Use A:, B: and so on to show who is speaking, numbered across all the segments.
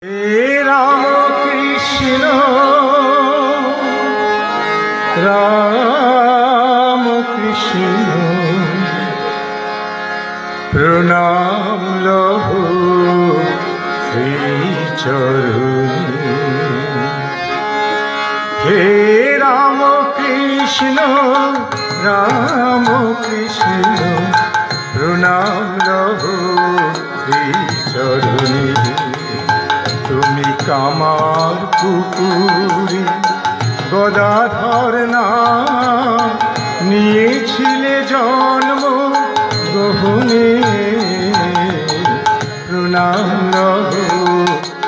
A: हे राम कृष्ण राम कृष्ण प्रणाम लहु श्री चरणी। हे राम कृष्ण प्रणाम लहु श्री चरणी। তুমি কামার পুকুরি গদাধর নাম নিয়েছিলে জন্ম গ্রহণে। প্রণাম লহু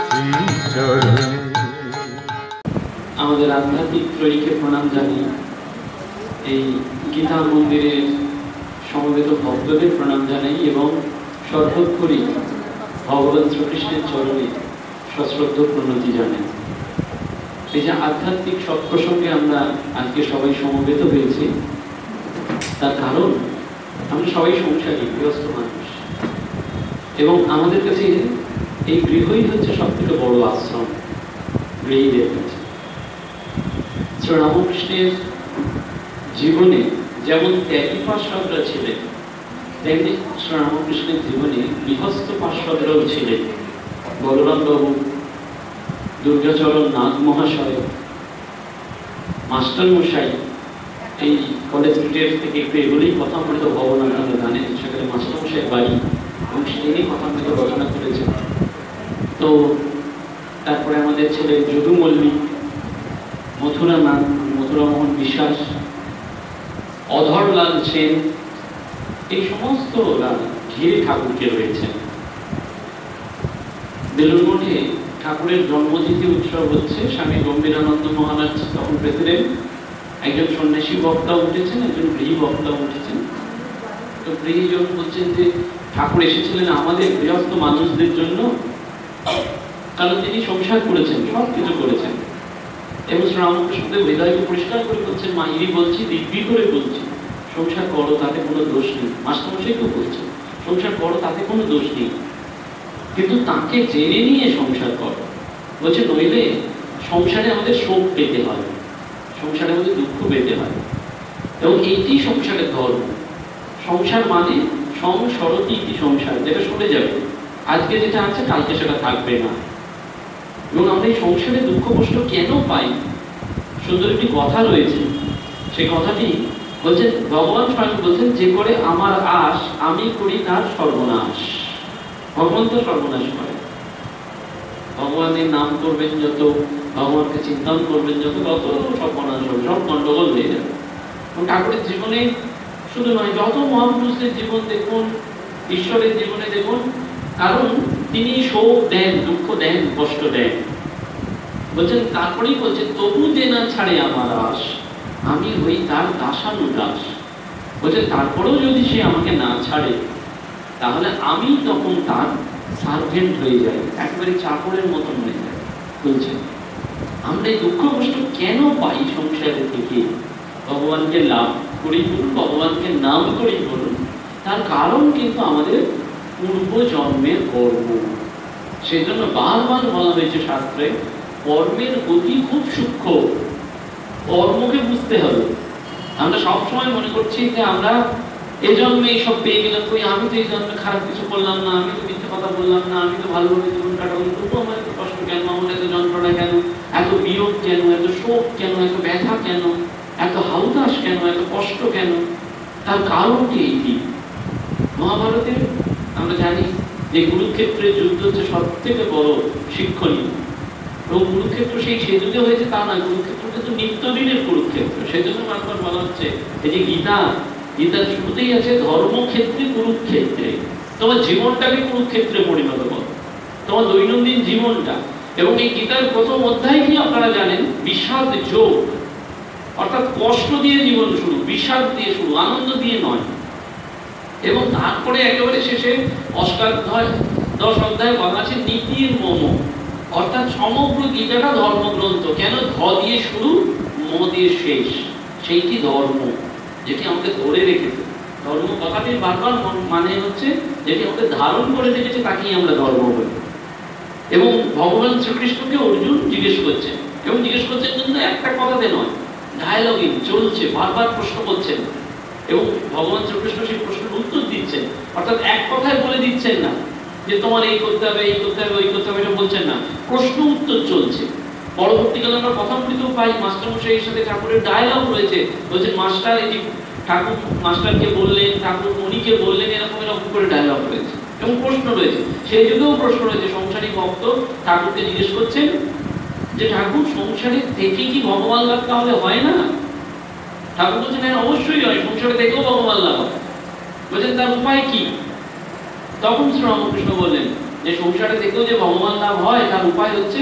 A: শ্রীচরণে।
B: আমাদের আধ্যাত্মিক ত্রয়ীকে প্রণাম জানিয়ে এই গীতা মন্দিরের সমবেত ভক্তদের প্রণাম জানাই এবং সর্বোপরি ভগবান শ্রীকৃষ্ণের চরণে সশ্রদ্ধ প্রণতি জানাই। এই যে আধ্যাত্মিক সৎপ্রসঙ্গে আমরা আজকে সবাই সমবেত হয়েছি, তার কারণ আমরা সবাই সংসারী গৃহস্থ মানুষ এবং আমাদের কাছে এই গৃহই হচ্ছে সব থেকে বড় আশ্রম গৃহীদের কাছে। শ্রীরামকৃষ্ণের জীবনে যেমন ত্যাগী পার্ষদরা ছিলেন, তেমনি শ্রীরামকৃষ্ণের জীবনে গৃহস্থ পার্ষদরাও ছিলেন। বলরাম বাবু, দুর্গাচরণ নাগ মহাশয়, মাস্টার মশাই, এই কলেজ স্ট্রিটের থেকে একটু এগুলোই কথামৃত ভবন আপনারা জানেন, সেখানে মাস্টার মশাই বাড়ি এবং সেখানেই কথামৃত রচনা করেছেন। তো তারপরে আমাদের ছেলে যদু মল্লিক, মথুরামোহন বিশ্বাস, অধরলাল সেন, এই সমস্ত ঘিরে ঠাকুরকে রয়েছেন। বেলুড়মঠে ঠাকুরের জন্মতিথি উৎসব হচ্ছে, স্বামী গম্ভীরানন্দ মহারাজ তখন প্রেসিডেন্ট, একজন সন্ন্যাসী বক্তা উঠেছেন, একজন গৃহী বক্তা উঠেছেন। তো গৃহীজন বলছেন যে ঠাকুর এসেছিলেন আমাদের গৃহস্থ মানুষদের জন্য, কারণ তিনি সংসার করেছেন, সব কিছু করেছেন। এবং শ্রীরামকৃষ্ণদেব হৃদয়কে পরিষ্কার করে বলছেন, মাইরি বলছি, দিব্যি করে বলছি, সংসার করো, তাতে কোনো দোষ নেই। মাস্টারমশাইকেও বলছে সংসার করো, তাতে কোনো দোষ নেই, কিন্তু তাকে জেনে নিয়ে সংসার করো। বলছে নইলে সংসারে আমাদের শোক পেতে হয়, সংসারে আমাদের দুঃখ পেতে হয়। এবং এইটি সংসারের ধর্ম। সংসার মানে সংসরতি সংসার, যেটা সরে যাবে, আজকে যেটা আছে কালকে সেটা থাকবে না। এবং আমরা এই সংসারে দুঃখ কষ্ট কেন পাই? সুন্দর একটি কথা রয়েছে, সেই কথাটি বলছেন, ভগবান স্বয়ং বলছেন, যে করে আমার আশ আমি করি তার সর্বনাশ। ভগবান তো সর্বনাশ করে। ভগবানের নাম করবেন যত, ভগবানকে চিন্তন করবেন যত, তত সর্বনাশ হবে, সব গন্ডগোল হয়ে যাবে। ঠাকুরের জীবনে শুধু নয়, যত মহাপুরুষদের জীবন দেখুন, ঈশ্বরের জীবনে দেখুন, কারণ তিনি শোক দেন, দুঃখ দেন, কষ্ট দেন। বলছেন, তারপরেই বলছেন, তবু যে না ছাড়ে আমার আশ আমি হই তার দাসানুদাস। বলছেন তারপরেও যদি সে আমাকে না ছাড়ে, তাহলে আমি তখন তার সার্ভেন্ট হয়ে যাই, একেবারে চাকরের মতন হয়ে যায়। বলছেন আমরা এই দুঃখ কষ্ট কেন পাই সংসারে থেকে? ভগবানকে লাভ করেই বলুন, ভগবানকে নাম করেই বলুন, তার কারণ কিন্তু আমাদের পূর্ব জন্মের কর্ম। সেই জন্য বারবার বলা হয়েছে শাস্ত্রে, কর্মের গতি খুব সূক্ষ্ম, কর্মকে বুঝতে হবে। আমরা সবসময় মনে করছি যে আমরা এই জন্মে এইসব পেয়ে গেলাম, কই আমি তো এই জন্মে খারাপ কিছু করলাম না, আমি তো মিথ্যে কথা বললাম না, আমি তো ভালোভাবে জীবন কাটালাম, তবু আমার এত কষ্ট কেন, আমার এত যন্ত্রণা কেন, এত বিয়োগ কেন, এত শোক কেন, এত ব্যথা কেন, এত হাউতাস কেন, এত কষ্ট কেন? তার কারণটি এইটি। মহাভারতে আমরা জানি যে কুরুক্ষেত্রের যুদ্ধ হচ্ছে সব থেকে বড় শিক্ষণীয়। এবং কুরুক্ষেত্র সেই যুগে হয়েছে তা নয়, কুরুক্ষেত্র কিন্তু নিত্যদিনের কুরুক্ষেত্র। সেই জন্য বারবার বলা হচ্ছে, এই যে গীতার শুরুতেই আছে, ধর্মক্ষেত্রে কুরুক্ষেত্রে। তোমার জীবনটাকে কুরুক্ষেত্রে পরিণত করো, তোমার দৈনন্দিন জীবনটা। এবং এই গীতার প্রথম অধ্যায় কি আপনারা জানেন? বিষাদ যোগ, অর্থাৎ কষ্ট দিয়ে জীবন শুরু, বিষাদ দিয়ে শুরু, আনন্দ দিয়ে নয়। এবং তারপরে একেবারে শেষে 10 অধ্যায় বলা আছে নীতির মম, অর্থাৎ সমগ্র গীতাটা ধর্মগ্রন্থ। কেন? ধ দিয়ে শুরু, ম দিয়ে শেষ, সেইটি ধর্ম, যেটি আমাকে ধরে রেখেছে। ধর্ম কথাটির বারবার মানে হচ্ছে যেটি আমাদের ধারণ করে রেখেছে, তাকেই আমরা ধর্ম বলি। এবং ভগবান শ্রীকৃষ্ণকে অর্জুন জিজ্ঞেস করছেন, এবং জিজ্ঞেস করছেন কিন্তু একটা কথাতে নয়, ডায়ালগিং চলছে, বারবার প্রশ্ন করছেন, এবং ভগবান শ্রীকৃষ্ণ সেই প্রশ্নের উত্তর দিচ্ছেন। অর্থাৎ এক কথায় বলে দিচ্ছেন না যে তোমার এই করতে হবে, এই করতে হবে, ওই করতে হবে, এটা বলছেন না, প্রশ্ন উত্তর চলছে। পরবর্তীকালে আমরা কথামৃতও পাই, মাস্টারমশাইয়ের সাথে ঠাকুরের ডায়ালগ রয়েছে, বলছেন মাস্টার এই যে ঠাকুর মাস্টারকে বললেন, ঠাকুর মণিকে বললেন, এরকম এরকম করে ডায়ালগ রয়েছে এবং প্রশ্ন রয়েছে। সেই যুগেও প্রশ্ন রয়েছে, সংসারী ভক্ত ঠাকুরকে জিজ্ঞেস করছেন যে ঠাকুর সংসারে থেকে কি ভগবান লাভ তাহলে হয় না? ঠাকুর বলছেন হ্যাঁ অবশ্যই হয়, সংসারে থেকেও ভগবান লাভ হয়। বলছেন তার উপায় কি? তখন শ্রী রামকৃষ্ণ বললেন যে সংসারে থেকেও যে ভগবান লাভ হয় তার উপায় হচ্ছে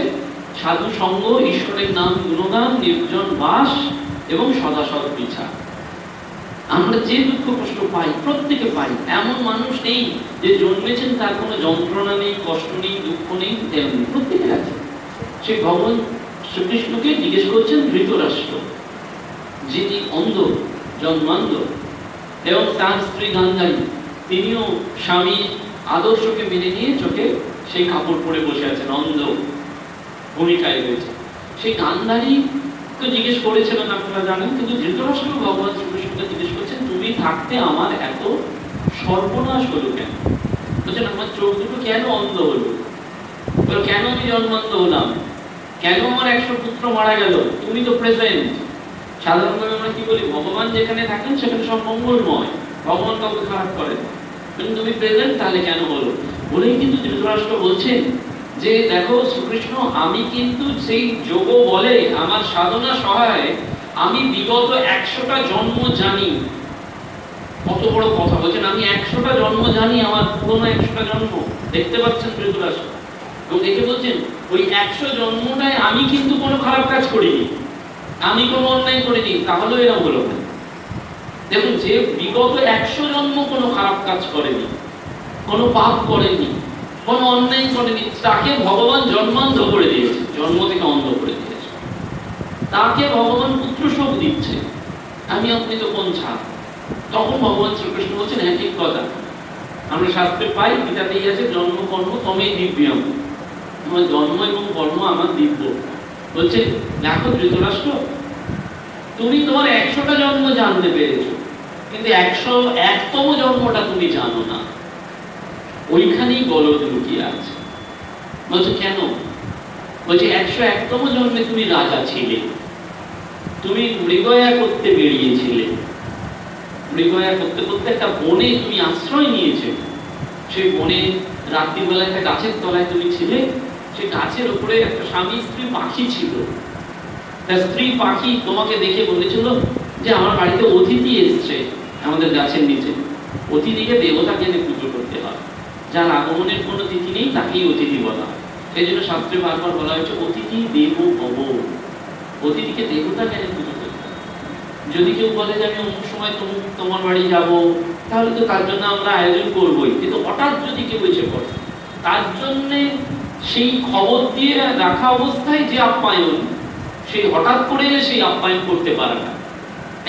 B: সাধু সঙ্গ, ঈশ্বরের নাম গুণগান, নির্জন বাস এবং সদা সৎ বিচার। আমরা যে দুঃখ কষ্ট পাই প্রত্যেকে পাই, এমন মানুষ নেই যে জন্মেছেন তার কোনো যন্ত্রণা নেই, কষ্ট নেই, দুঃখ নেই, তেমনি প্রত্যেকের আছে। সেই ভগবান শ্রীকৃষ্ণকে জিজ্ঞেস করছেন ধৃতরাষ্ট্র, যিনি অন্ধ, জন্মান্ধ, এবং তার স্ত্রী গান্ধারী, তিনিও স্বামী আদর্শকে মেনে নিয়ে চোখে সেই কাপড় পরে বসে আছেন, অন্ধ ভূমিকায় রয়েছে। সেই গান্ধারী তো জিজ্ঞেস করেছিলেন আপনারা জানেন, কিন্তু ধৃতরাষ্ট্র ভগবান শ্রীকৃষ্ণকে জিজ্ঞেস করছেন তুমি থাকতে আমার এত সর্বনাশ হলো কেন? বলছেন আমার চোখ দুটো কেন অন্ধ হলো, কেন আমি জন্মান্ধ হলাম, কেন আমার 100 পুত্র মারা গেল? তুমি তো প্রেজেন্ট। সাধারণভাবে আমরা কি বলি, ভগবান যেখানে থাকেন সেখানে সব মঙ্গলময়, ভগবান কাউকে খারাপ করেন, কিন্তু তুমি প্রেজেন্ট তাহলে কেন হলো? বলেই কিন্তু ধৃতরাষ্ট্র বলছেন যে দেখো শ্রীকৃষ্ণ, আমি কিন্তু সেই যোগ বলে আমার সাধনা সহায় আমি বিগত 100টা জন্ম জানি। কত বড় কথা বলছেন, আমি 100টা জন্ম জানি, আমার পুরনো 100টা জন্ম দেখতে পাচ্ছেন ধৃতরাষ্ট্র, এবং দেখে বলছেন ওই 100 জন্মটায় আমি কিন্তু কোনো খারাপ কাজ করিনি, আমি কোনো অন্যায় করিনি, তাহলেও এরকম হলো না। দেখুন, যে বিগত 100 জন্ম কোনো খারাপ কাজ করেনি, কোনো পাপ করেনি, কোনো অন্যায় করেনি, তাকে ভগবান জন্মান্ধ করে দিয়েছে, জন্ম থেকে অন্ধ করে দিয়েছে। তাকে ভগবান পুত্র শোক দিচ্ছে, আমি আপনি তো কোন ছাড়। তখন ভগবান শ্রীকৃষ্ণ বলছেন হ্যাঁ ঠিক কথা, আমরা শাস্ত্রে পাই, গীতাতেই আছে জন্ম কর্ম তমেই দিব্যম, আমার জন্ম এবং কর্ম আমার দিব্য। বলছে দেখো ধৃতরাষ্ট্র, তুমি তোমার 100টা জন্ম জানতে পেরেছো, কিন্তু 101তম জন্মটা তুমি জানো না, ওইখানেই গলদ লুকিয়ে আছে। বলছে কেন? বলছে 101তম জন্মে তুমি রাজা ছিলে, তুমি মৃগয়া করতে বেরিয়েছিলে, মৃগয়া করতে করতে একটা বনে তুমি আশ্রয় নিয়েছো, সেই বনে রাত্রিবেলা একটা গাছের তলায় তুমি ছিলে, সেই গাছের উপরে একটা স্বামী স্ত্রী পাখি ছিল। তার স্ত্রী পাখি তোমাকে দেখে বলেছিল যে আমার বাড়িতে অতিথি এসছে আমাদের গাছের নিচে, অতিথিকে দেবতা জ্ঞানে পুজো করতে হয়, যার আগমনের কোনো তিথি নেই তাকেই অতিথি বলা হয়। সেই জন্য শাস্ত্রে বারবার বলা হয়েছে অতিথি দেব ভব, অতিথিকে দেবতা জ্ঞানে পুজো করতে হয়। যদি কেউ বলে যে আমি অমুক সময় তোমার বাড়ি যাব, তাহলে তো তার জন্য আমরা আয়োজন করবোই, কিন্তু হঠাৎ যদি কেউ এসে পড়ে তার জন্য সেই খবর দিয়ে রাখা অবস্থায় যে আপ্যায়ন, সেই হঠাৎ করে এলে সেই আপ্যায়ন করতে পারে না।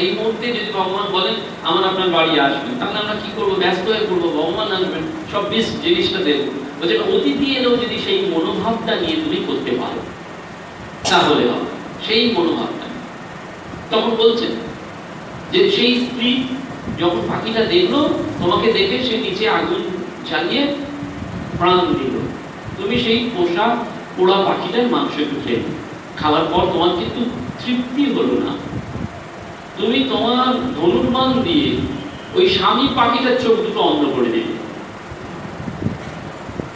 B: এই মুহূর্তে যদি ভগবান বলেন আমার আপনার বাড়ি আসবেন, তাহলে আমরা কি করবো? ব্যস্ত হয়ে পড়বো, ভগবান আসবেন, সব জিনিসটা দেখবো। বলছেন অতিথি এলেও যদি সেই মনোভাবটা নিয়ে তুমি করতে পারো তাহলে হবে, সেই মনোভাবটা। তখন বলছেন যে সেই স্ত্রী যখন পাখিটা দেখলো, তোমাকে দেখে সে নিচে আগুন জ্বালিয়ে প্রাণ দিল, তুমি সেই পোষা পোড়া পাখিটার মাংস খেলে, খাওয়ার পর তোমার কিন্তু তৃপ্তি হলো না, তুমি তোমার ধনুর্বাণ দিয়ে ওই স্বামী পাখিটার চোখ দুটো অন্ধ করে দিলে,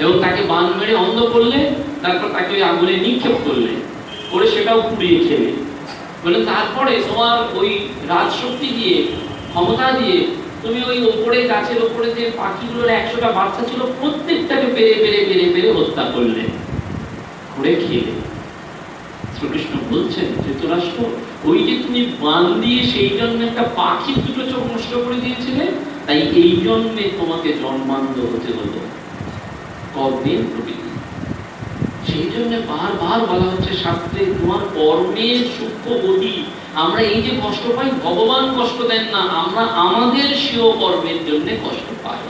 B: এবং তাকে বান মেরে অন্ধ করলে, তারপর তাকে ওই আগুনে নিক্ষেপ করলে, করে সেটাও পুড়িয়ে খেলে। বলে তারপরে তোমার ওই রাজশক্তি দিয়ে, ক্ষমতা দিয়ে তুমি ওই ওপরে গাছের ওপরে যে পাখিগুলোর 100টা বাচ্চা ছিল প্রত্যেকটাকে পেরে পেরে পেরে পেরে হত্যা করলে, করে খেলে। শ্রীকৃষ্ণ বলছেন ধৃতরাষ্ট্র, ওই যে তুমি বান দিয়ে সেই জন্য একটা পাখির দুটো চোখ নষ্ট করে দিয়েছিলে, তাই এই জন্মে তোমাকে জন্মান্ধ হতে হলো, কর্মের প্রকৃতি। সেই জন্য বারবার বলা হচ্ছে শাস্ত্রে তোমার কর্মের সূক্ষ্ম গতি। আমরা এই যে কষ্ট পাই, ভগবান কষ্ট দেন না, আমরা আমাদের স্বীয় কর্মের জন্য কষ্ট পাই,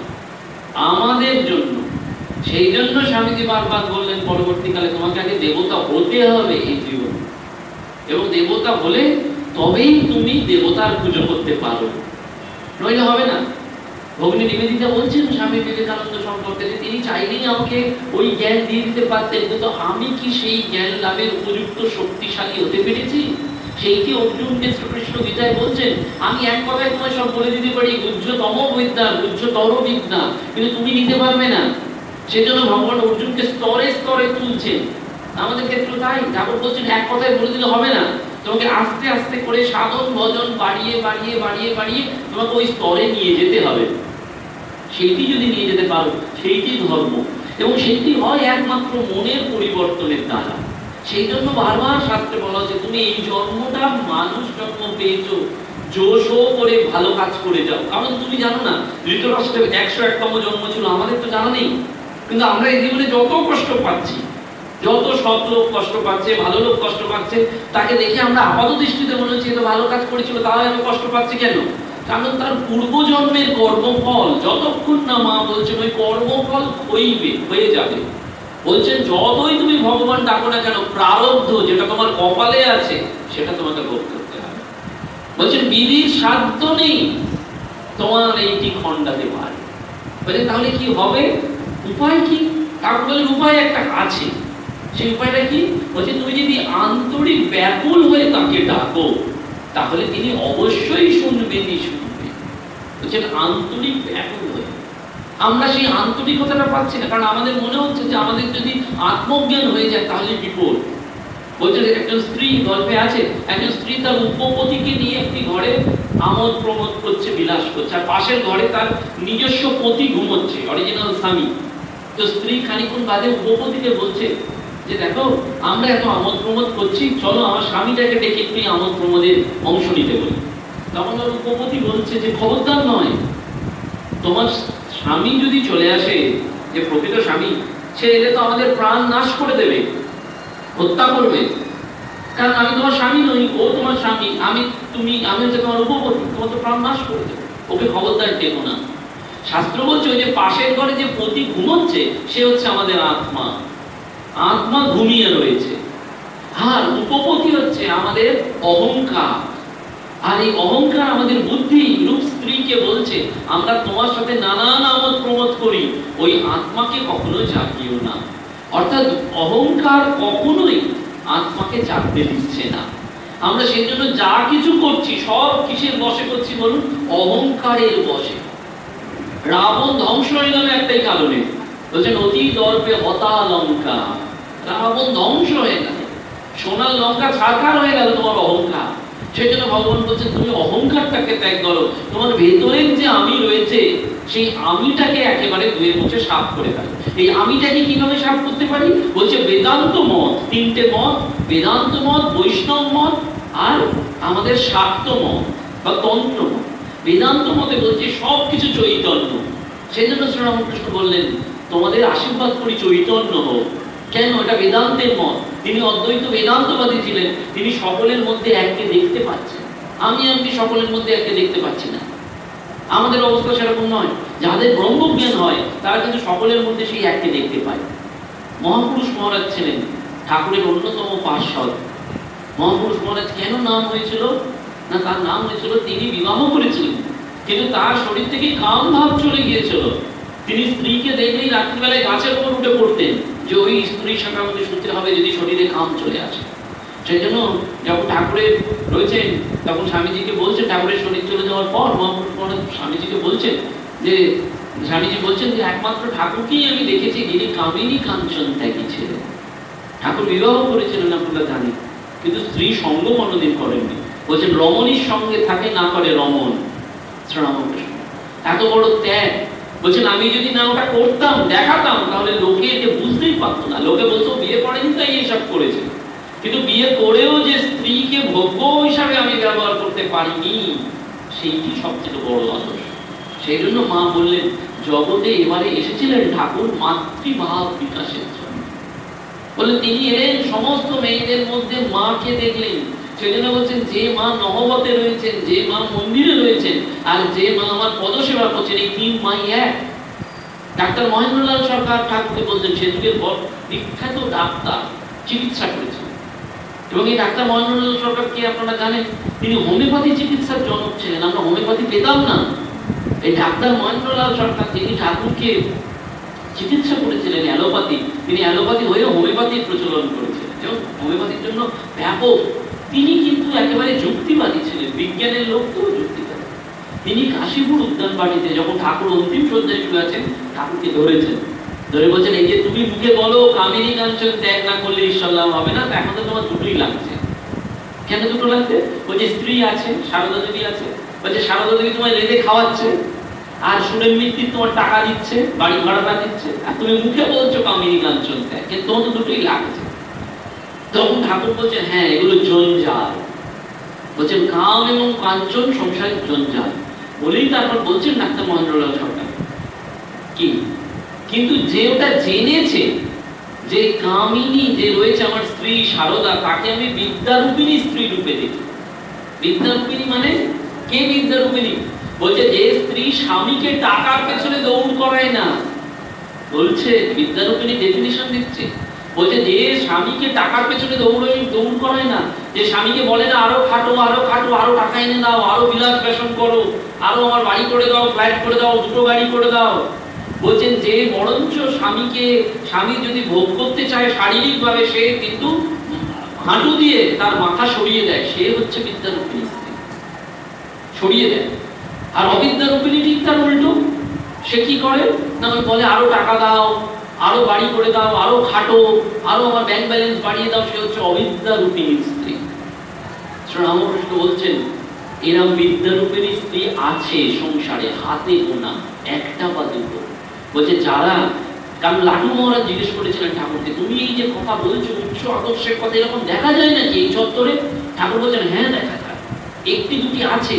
B: আমাদের জন্য। সেই জন্য স্বামীজি বারবার বললেন পরবর্তীকালে তোমাকে আগে দেবতা হতে হবে এই জীবন, এবং দেবতা হলে তবেই তুমি দেবতার পুজো করতে পারো, নইলে হবে না। ভগ্নী নিবেদিতা বলছেন স্বামী বিবেকানন্দ সম্পর্কে যে তিনি চাইলেই আমাকে ওই জ্ঞান দিয়ে দিতে পারতেন, কিন্তু আমি কি সেই জ্ঞান লাভের উপযুক্ত শক্তিশালী হতে পেরেছি? সেইটি অর্জুনকে শ্রীকৃষ্ণ গীতায় বলছেন, আমি এক কথায় তোমায় সব বলে দিতে পারি, গুহ্যতম বিদ্যা, গুহ্যতর বিদ্যা, কিন্তু তুমি নিতে পারবে না। সেজন্য ভগবান অর্জুনকে স্তরে স্তরে তুলছেন। আমাদের ক্ষেত্রে তাই ঠাকুর বলছেন এক কথায় বলে দিলে হবে না, তোমাকে আস্তে আস্তে করে সাধন ভজন বাড়িয়ে বাড়িয়ে বাড়িয়ে বাড়িয়ে তোমাকে ওই স্তরে নিয়ে যেতে হবে। সেইটি যদি নিয়ে যেতে পারো সেইটি ধর্ম, এবং সেইটি হয় একমাত্র মনের পরিবর্তনের দ্বারা। সেই জন্য বারবার শাস্ত্রে বলা হচ্ছে তুমি এই জন্মটা মানুষ জন্ম পেয়েছো, জোশ করে ভালো কাজ করে যাও। কারণ তুমি জানো না ধৃতরাষ্ট্রের 101তম জন্ম ছিল, আমাদের তো জানা নেই, কিন্তু আমরা এই জীবনে যত কষ্ট পাচ্ছি, যত সৎ লোক কষ্ট পাচ্ছে, ভালো লোক কষ্ট পাচ্ছে, তাকে দেখে আমরা আপাত দৃষ্টিতে মনে হচ্ছে তো ভালো কাজ করেছিল, তাহলে এত কষ্ট পাচ্ছে কেন? কারণ তার পূর্বজন্মের কর্মফল যতক্ষণ না মা বলছেন ওই কর্মফল হয়ে যাবে। বলছেন যতই তুমি ভগবান ডাকো না কেন, প্রারব্ধ যেটা তোমার কপালে আছে সেটা তোমাকে ভোগ করতে হবে। বলছেন বিধির সাধ্য নেই তোমার এইটি খণ্ডাতে পারে। বলছেন তাহলে কি হবে, উপায় কি? ঠাকুর বলেন উপায় একটা আছে। সেই উপায়টা কি? বলছে তুমি যদি আন্তরিক ব্যাকুল হয়ে তাকে ডাকো তাহলে তিনি অবশ্যই শুনবেনই শুনবে। বলছেন আন্তরিক ব্যাকুল হয়ে। আমরা সেই আন্তরিকতাটা পাচ্ছি না, কারণ আমাদের মনে হচ্ছে যে আমাদের যদি আত্মজ্ঞান হয়ে যায় তাহলে বিপদ। বলছে একজন স্ত্রী গল্পে আছে, একজন স্ত্রী তার উপপতিকে নিয়ে একটি ঘরে আমোদ প্রমোদ করছে, বিলাস করছে, আর পাশের ঘরে তার নিজস্ব পতি ঘুমোচ্ছে, অরিজিনাল স্বামী। তো স্ত্রী খানিকক্ষণ বাদে উপপতিকে বলছে যে দেখো আমরা এত আমোদ প্রমোদ করছি, চলো আমার স্বামীটাকে ডেকে একটু আমোদ প্রমোদের অংশ নিতে বলি। তখন ওর উপপতি বলছে যে খবরদার নয়, তোমার স্বামী যদি চলে আসে, যে প্রকৃত স্বামী, সে এলে তো আমাদের প্রাণ নাশ করে দেবে, হত্যা করবে, কারণ আমি তোমার স্বামী নই, ও তোমার স্বামী, আমি হচ্ছে তোমার উপপতি, তোমার তো প্রাণ নাশ করে দেবে, ওকে খবরদার ডেকো না। শাস্ত্র বলছে ওই যে পাশের ঘরে যে পতি ঘুমোচ্ছে সে হচ্ছে আমাদের আত্মা, আত্মা ঘুমিয়ে রয়েছে, আর উপপতি হচ্ছে আমাদের অহংকার। আর এই অহংকার আমাদের বুদ্ধি রূপ স্ত্রীকে বলছে আমরা তোমার সাথে নানান আমোদ প্রমোদ করি, ওই আত্মাকে কখনো জাগিও না। অর্থাৎ অহংকার কখনোই আত্মাকে জাগতে দিচ্ছে না। আমরা সেই জন্য যা কিছু করছি সব কিসের বশে করছি বলুন? অহংকারের বশে। রাবণ ধ্বংস হয়ে গেল একটাই কারণে, বলছেন অতি দর্পে হতা লঙ্কা। রাবণ ধ্বংস হয়ে গেল, সোনার লঙ্কা ছারখার হয়ে গেল তোমার অহংকার। সেই জন্য ভগবান বলছেন তুমি অহংকারটাকে ত্যাগ করো, তোমার ভেতরের যে আমি রয়েছে সেই আমিটাকে একেবারে ধুয়ে মুছে সাফ করে ফেলো। এই আমিটাকে কিভাবে সাফ করতে পারি? বলছে বেদান্ত মত, তিনটে মত, বেদান্ত মত, বৈষ্ণব মত আর আমাদের শাক্ত মত বা তন্ত্র মত। বেদান্ত মতে বলছে সবকিছু চৈতন্য। সেই জন্য শ্রীরামকৃষ্ণ বললেন তোমাদের আশীর্বাদ করি চৈতন্য হোক। কেন? এটা বেদান্তের মত। তিনি অদ্বৈত বেদান্তবাদী ছিলেন, তিনি সকলের মধ্যে এককে দেখতে পাচ্ছেন। আমি সকলের মধ্যে এককে দেখতে পাচ্ছি না। আমাদের অবস্থা সেরকম নয়। যাদের ব্রহ্মজ্ঞান হয় তারা কিন্তু সকলের মধ্যে সেই এককে দেখতে পায়। মহাপুরুষ মহারাজ ছিলেন ঠাকুরের অন্যতম পার্ষদ। মহাপুরুষ মহারাজ কেন নাম হয়েছিল না, তার নাম হয়েছিল তিনি বিবাহ করেছিলেন, কিন্তু তার শরীর থেকে কাম ভাব চলে গিয়েছিল। তিনি স্ত্রীকে দেখলেই রাত্রিবেলায় গাছের উপর উঠে পড়তেন যে ওই স্ত্রীর সাথে আমাদের শুতে হবে যদি শরীরে কাম চলে আসে। সেই জন্য যখন ঠাকুরের রয়েছেন তখন স্বামীজিকে বলছেন, ঠাকুরের শরীর চলে যাওয়ার পর মহাপুরুষ মহারাজ স্বামীজিকে বলছেন যে স্বামীজি বলছেন যে একমাত্র ঠাকুরকেই আমি দেখেছি যিনি কামিনী কাঞ্চন ত্যাগী ছিলেন। ঠাকুর বিবাহ করেছিলেন আপনারা জানেন, কিন্তু স্ত্রী সঙ্গ কোনোদিন করেননি। বলছেন রমণীর সঙ্গে থাকে না করে রমণ। শ্রীরামকৃষ্ণ এত বড় ত্যাগ। বলছেন আমি যদি না ওটা করতাম দেখাতাম তাহলে লোকে যে বুঝতেই পারতো না। লোকে বলতো বিয়ে করেনি তাই এইসব করেছে, কিন্তু বিয়ে করেও যে স্ত্রীকে ভোগ্য হিসাবে আমি ব্যবহার করতে পারিনি সেইটি সবচেয়ে বড় আদর্শ। সেই জন্য মা বললেন জগতে এবারে এসেছিলেন ঠাকুর মাতৃভাব বিকাশের জন্য। বললেন তিনি এলেন সমস্ত মেয়েদের মধ্যে মাকে দেখলেন। সেই জন্য বলছেন যে মা নহবতে রয়েছেন, যে মা মন্দিরে রয়েছেন আর যে মা আমার পদসেবা করছেন, এই তিন মাই এক। ডাক্তার মহেন্দ্রলাল সরকার ঠাকুরকে বলতেন, সে যুগের বিখ্যাত ডাক্তার, চিকিৎসা করেছেন। এবং এই ডাক্তার মহেন্দ্রলাল সরকারকে আপনারা জানেন, তিনি হোমিওপ্যাথি চিকিৎসার জনক ছিলেন। আমরা হোমিওপ্যাথি পেতাম না। এই ডাক্তার মহেন্দ্রলাল সরকার তিনি ঠাকুরকে চিকিৎসা করেছিলেন অ্যালোপ্যাথি, তিনি অ্যালোপ্যাথি হয়ে হোমিওপ্যাথির প্রচলন করেছিলেন এবং হোমিওপ্যাথির জন্য ব্যাপক। তিনি কিন্তু একেবারে যুক্তিবাদী ছিলেন, বিজ্ঞানের লোক তো যুক্তিবাদী। তিনি কাশীপুর উদ্যান বাড়িতে যখন ঠাকুর অন্তিম সজ্জায় শুয়ে আছেন, ঠাকুরকে ধরেছেন, ধরে বলছেন, এই যে তুমি মুখে বলো কামিনী কাঞ্চন ত্যাগ না করলে ঈশ্বর লাভ হবে না, তা এখন তো তোমার দুটোই লাগছে। কেন দুটো লাগছে? বলছে স্ত্রী আছে, সারদা দেবী আছে, বলছে সারদা দেবী তোমায় রেঁধে খাওয়াচ্ছে, আর সুরেন মিত্তির তোমার টাকা দিচ্ছে, বাড়ি ভাড়াটা দিচ্ছে, আর তুমি মুখে বলছো কামিনী কাঞ্চন ত্যাগ, কিন্তু তোমার তো দুটোই লাগছে। তখন ঠাকুর বলছে, হ্যাঁ এগুলো জঞ্জাল। বলছেন কাম এবং কাঞ্চন সংসারের জঞ্জাল বলেই তারপর বলছেন ডাক্তার মহেন্দ্রলাল সরকার কি, কিন্তু যে ওটা জেনেছে যে কামিনী যে রয়েছে আমার স্ত্রী সারদা, তাকে আমি বিদ্যারূপিণী স্ত্রী রূপে দেখি। বিদ্যারূপিণী মানে কে? বিদ্যারূপিণী বলছে যে স্ত্রী স্বামীকে টাকার পেছনে দৌড় করায় না। বলছে বিদ্যারূপিণী ডেফিনিশন দিচ্ছে, বলছে যে স্বামীকে টাকার পেছনে দৌড় করায় না, যে স্বামীকে বলে না আরো খাটো আরো খাটো, আরো টাকা এনে দাও, আরো বিলাস বেশন করো, আরো আমার বাড়ি করে দাও, ফ্ল্যাট করে দাও, দুটো গাড়ি করে দাও। বলছেন যে বরঞ্চ স্বামী যদি ভোগ করতে চায় শারীরিক ভাবে, সে কিন্তু হাঁটু দিয়ে তার মাথা সরিয়ে দেয়, সে হচ্ছে বিদ্যারূপিণী স্ত্রী, সরিয়ে দেয়। আর অবিদ্যারূপিণী ঠিক তার উল্টো, সে কি করে না বলে আরো টাকা দাও, আরো বাড়ি করে দাও, আরো খাটো, আরো আমার ব্যাংক ব্যালেন্স বাড়িয়ে দাও, সে হচ্ছে অবিদ্যারূপিণী স্ত্রী। রামকৃষ্ণ বলছেন এরকম বিদ্যারূপিণী স্ত্রী আছে সংসারে, হাতে গোনা, একটা বা দুটো। বলছে যারা, কারণ লাটু মহারাজ জিজ্ঞেস করেছিলেন ঠাকুরকে, তুমি এই যে কথা বলছো উচ্চ আদর্শের কথা, এরকম দেখা যায় নাকি এই চত্বরে? ঠাকুর বলছেন হ্যাঁ দেখা যায়, একটি দুটি আছে।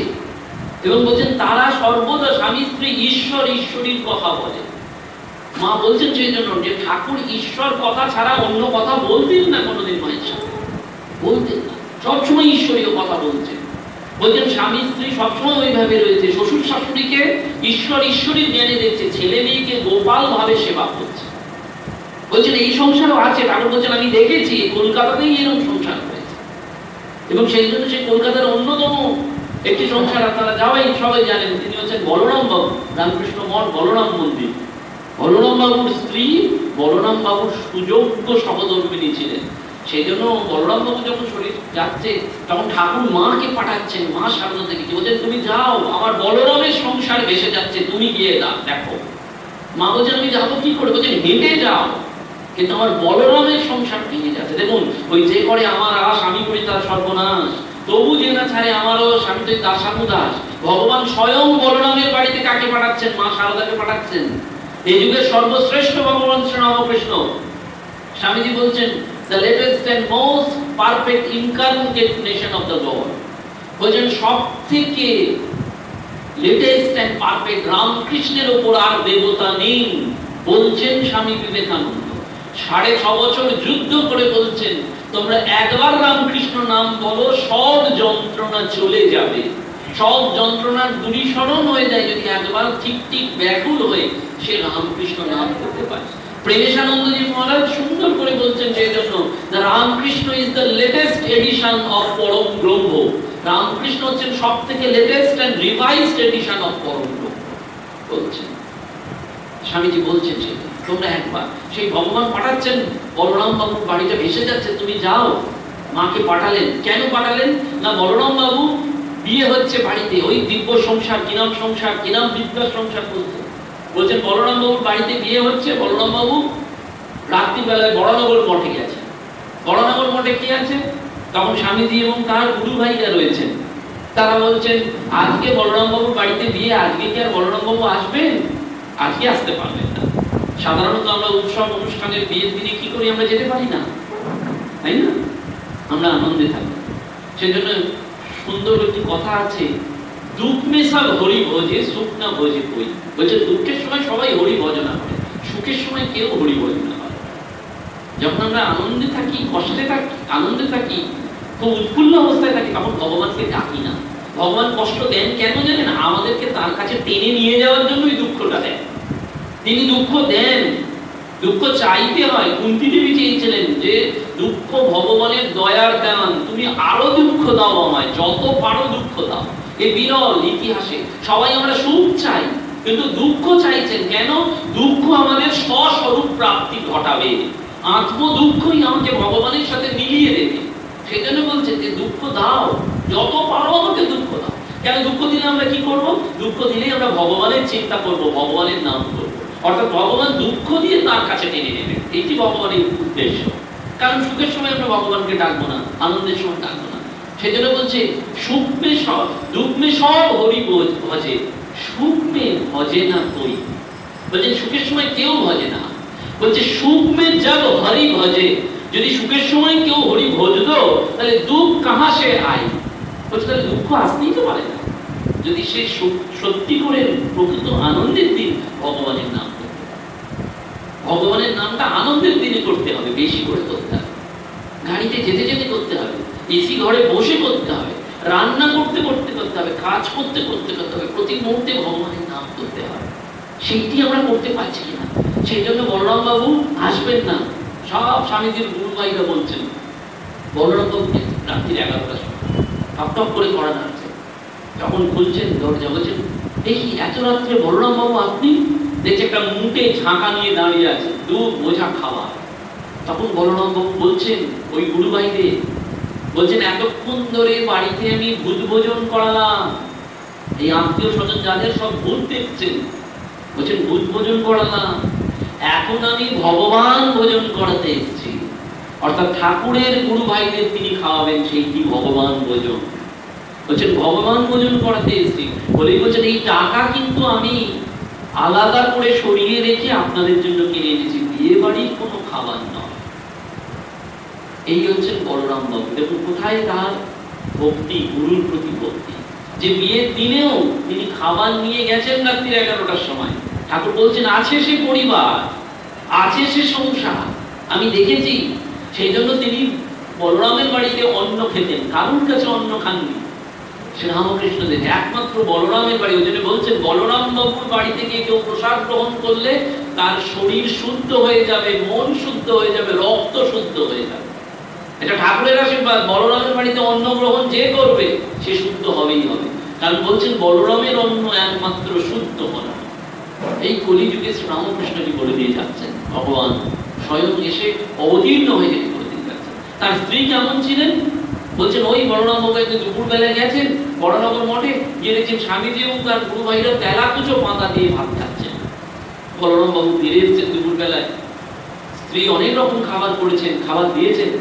B: এবং বলছেন তারা সর্বদা স্বামী স্ত্রী ঈশ্বর ঈশ্বরীর কথা বলে। মা বলছেন সেই জন্য যে ঠাকুর ঈশ্বর কথা ছাড়া অন্য কথা বলতেন না কোনোদিন, মায়ের সাথে বলতেন না, সবসময় ঈশ্বরীয় কথা বলছেন। বলছেন স্বামী স্ত্রী সবসময় ওইভাবে রয়েছে, শ্বশুর শাশুড়িকে ঈশ্বর ঈশ্বরীর জ্ঞানে দেখছে, ছেলে মেয়েকে গোপাল ভাবে সেবা করছে। বলছেন এই সংসারও আছে। ঠাকুর বলছেন আমি দেখেছি কলকাতাতেই এরকম সংসার হয়েছে, এবং সেই জন্য সেই কলকাতার অন্যতম একটি সংসার আপনারা সবাই জানেন, তিনি হচ্ছেন বলরাম বাবু, রামকৃষ্ণ মঠ বলরাম মন্দির। বলরাম বাবুর স্ত্রী বলরাম বাবুর সুযোগ্য সহধর্মিণী ছিলেন। সেই জন্য বলরাম বাবু যখন শরীর যাচ্ছে, তখন ঠাকুর মাকে পাঠাচ্ছেন, মা সারদা থেকে বলছেন তুমি যাও, আমার বলরামের সংসার ভেসে যাচ্ছে, তুমি গিয়ে দেখো। মা বলছেন আমি যাবো কি করে? বলছেন হেঁটে যাও, কিন্তু আমার বলরামের সংসার ভেঙে যাচ্ছে। দেখুন ওই যে করে আমার আশ আমি করি তার সর্বনাশ, তবু যে না ছাড়ে আমারও স্বামী তো দাসানুদাস। ভগবান স্বয়ং বলরামের বাড়িতে কাকে পাঠাচ্ছেন? মা সারদাকে পাঠাচ্ছেন। এই যুগের সর্বশ্রেষ্ঠ ভগবান শ্রী রামকৃষ্ণ। স্বামীজি বলছেন the latest and most perfect incarnation of the Lord। বলছেন সব থেকে লেটেস্ট এন্ড পারফেক্ট রামকৃষ্ণের উপর আর দেবতা নেই, বলছেন স্বামী বিবেকানন্দ। 6.5 বছর যুদ্ধ করে বলছেন তোমরা একবার রামকৃষ্ণ নাম বলো, সব যন্ত্রণা চলে যাবে, সব যন্ত্রণার দূরীকরণ হয়ে যায় যদি একবার ঠিক ঠিক ব্যাকুল হয়ে সে রামকৃষ্ণ নাম করতে পারে। প্রেমেশানন্দজি মহারাজ সুন্দর করে বলছেন সেই জন্য Ramakrishna is the latest edition of Param Brahma. Ramakrishna হচ্ছেন সব থেকে latest and revised edition of Param Brahma বলছেন। স্বামীজি বলছেন সেটা তোমরা একবার, সেই ভগবান পাঠাচ্ছেন, বলরাম বাবুর বাড়িটা ভেসে যাচ্ছে, তুমি যাও। মাকে পাঠালেন। কেন পাঠালেন না বলরাম বাবু বিয়ে হচ্ছে বাড়িতে, ওই দিব্য সংসার, কি নাম সংসার, কি নাম বিদ্যা সংসার বলছে। বলছেন বলরাম বাবুর বাড়িতে বিয়ে হচ্ছে, বলরাম বাবু রাত্রিবেলায় বড়নগর মঠে গেছে। বড়নগর মঠে কি আছে? তখন স্বামীজি এবং তার গুরু ভাইরা রয়েছেন। তারা বলছেন আজকে বলরাম বাবুর বাড়িতে বিয়ে, আজকে কি আর বলরাম বাবু আসবেন? আজকে আসতে পারবেন না। সাধারণত আমরা উৎসব অনুষ্ঠানের বিয়ের দিনে কি করি? আমরা যেতে পারি না, তাই না? আমরা আনন্দে থাকি। সেজন্য সুন্দর একটি কথা আছে, দুঃখ में सब হরি ভোজে, সুখ না ভোজে কই। বলছে দুঃখের সময় সবাই হরি ভজনা করে, সুখের সময় কেউ হরি ভজনা করে। যখন আমরা আনন্দে থাকি, কষ্টে থাকি, আনন্দে থাকি, খুব উৎফুল্ল অবস্থায় থাকি, তখন ভগবানকে ডাকি না। ভগবান কষ্ট দেন কেন জানেন? আমাদেরকে তার কাছে টেনে নিয়ে যাওয়ার জন্যই দুঃখটা দেন। তিনি দুঃখ দেন, দুঃখ চাইতে হয়। কুন্তী দেবী চেয়েছিলেন যে দুঃখ ভগবানের দয়ার দান, তুমি আরো দুঃখ দাও আমায়, যত পারো দুঃখ দাও। এই বিরল ইতিহাসে সবাই আমরা সুখ চাই, কিন্তু দুঃখ চাইছেন কেন? দুঃখ আমাদের স্বস্বরূপ প্রাপ্তি ঘটাবে, আত্ম দুঃখই আমাকে ভগবানের সাথে মিলিয়ে দেবে। সেজন্য বলছেন যে দুঃখ দাও, যত পারো আমাকে দুঃখ দাও। কেন দুঃখ দিলে আমরা কি করব? দুঃখ দিলেই আমরা ভগবানের চিন্তা করব, ভগবানের নাম করব, অর্থাৎ ভগবান দুঃখ দিয়ে তার কাছে টেনে নেবেন। এটি ভগবানের উদ্দেশ্য। কারণ সুখের সময় আমরা ভগবানকে ডাকবো না, আনন্দের সময় ডাকবো না। সেজন্য বলছে সুখ মে সব, দুঃখ মে সব হরি ভজে, সুখ মে ভজে না কই। বলছে সুখের সময় কেউ ভজে না। বলছে সুখ মে জব হরি ভজে, যদি সুখের সময় কেউ হরি ভজতো তাহলে দুঃখ কাহা সে আয়। বলছে তাহলে দুঃখ আসতেই তো পারে না। যদি সে সত্যি করে প্রকৃত আনন্দের দিন ভগবানের নাম করতে, ভগবানের নামটা আনন্দের দিনে করতে হবে, বেশি করে করতে হবে, গাড়িতে যেতে যেতে করতে হবে, এসি ঘরে বসে করতে হবে, রান্না করতে করতে করতে হবে, কাজ করতে করতে করতে হবে, প্রতি মুহূর্তে ভগবানের নাম করতে হবে। সেইটি আমরা করতে পারছি না। সেই জন্য বলরাম বাবু আসবেন না। সব স্বামীজির গুরু ভাইরা বলছেন বলরাম বাবুকে রাত্রি 11টার সময় টপ করে করা যাচ্ছে, যখন খুলছেন দরজা, বলছেন দেখি এত রাত্রে বলরাম বাবু আপনি? দেখছে একটা মুটে ঝাঁকা নিয়ে দাঁড়িয়ে আছে, 2 বোঝা খাবার। তখন বলরাম বাবু বলছেন ওই গুরু ভাইকে, বলছেন এতক্ষণ ধরে বাড়িতে আমি ভূত ভোজন করালাম, এই আত্মীয় স্বজন যাদের সব ভূত দেখছেন, বলছেন ভূত ভোজন করালাম, এখন আমি ভগবান ভোজন করাতে এসেছি। অর্থাৎ ঠাকুরের গুরু ভাইদের তিনি খাওয়াবেন, সেইটি ভগবান ভোজন। বলছেন ভগবান ভোজন করাতে এসেছি বলেই বলছেন এই টাকা কিন্তু আমি আলাদা করে সরিয়ে রেখে আপনাদের জন্য কিনে এনেছি, বিয়ে বাড়ির কোনো খাবার নয়। এই হচ্ছেন বলরাম বাবু। দেখুন কোথায় তার ভক্তি, গুরুর প্রতি ভক্তি, যে বিয়ের দিনেও তিনি খাবার নিয়ে গেছেন রাত্রি 11টার সময়। ঠাকুর বলছেন আছে সে পরিবার, আছে সে সংসার, আমি দেখেছি। সেই জন্য তিনি বলরামের বাড়িতে অন্ন খেতেন, কারুর কাছে অন্ন খাননি। শ্রীরামকৃষ্ণ দেব একমাত্র বলরামের বাড়ি, ওই জন্য বলছেন বলরাম বাবুর বাড়ি থেকে কেউ প্রসাদ গ্রহণ করলে তার শরীর শুদ্ধ হয়ে যাবে, মন শুদ্ধ হয়ে যাবে, রক্ত শুদ্ধ হয়ে যাবে। এটা ঠাকুরের আশীর্বাদ। বলরামের বাড়িতে অন্ন গ্রহণ যে করবে সে শুদ্ধ হবেই হবে। কারণ বলছেন বলরামের অন্ন একমাত্র শুদ্ধ হলো। এই কলিযুগে শ্রীরামকৃষ্ণজি বলে দিয়ে যাচ্ছেন, ভগবান স্বয়ং এসে অবতীর্ণ হয়ে যেতে বলে দিয়ে যাচ্ছেন। তার স্ত্রী কেমন ছিলেন? বলছেন ওই বলরাম বাবু একদিন দুপুর বেলায় গেছেন বড়নগর মঠে, গিয়ে দেখছেন স্বামীজি এবং তার গুরু ভাইরা তেলাকুচো পাতা দিয়ে ভাত খাচ্ছেন। বলরাম বাবু ফিরে এসেছেন দুপুর বেলায়, স্ত্রী অনেক রকম খাবার করেছেন, খাবার দিয়েছেন।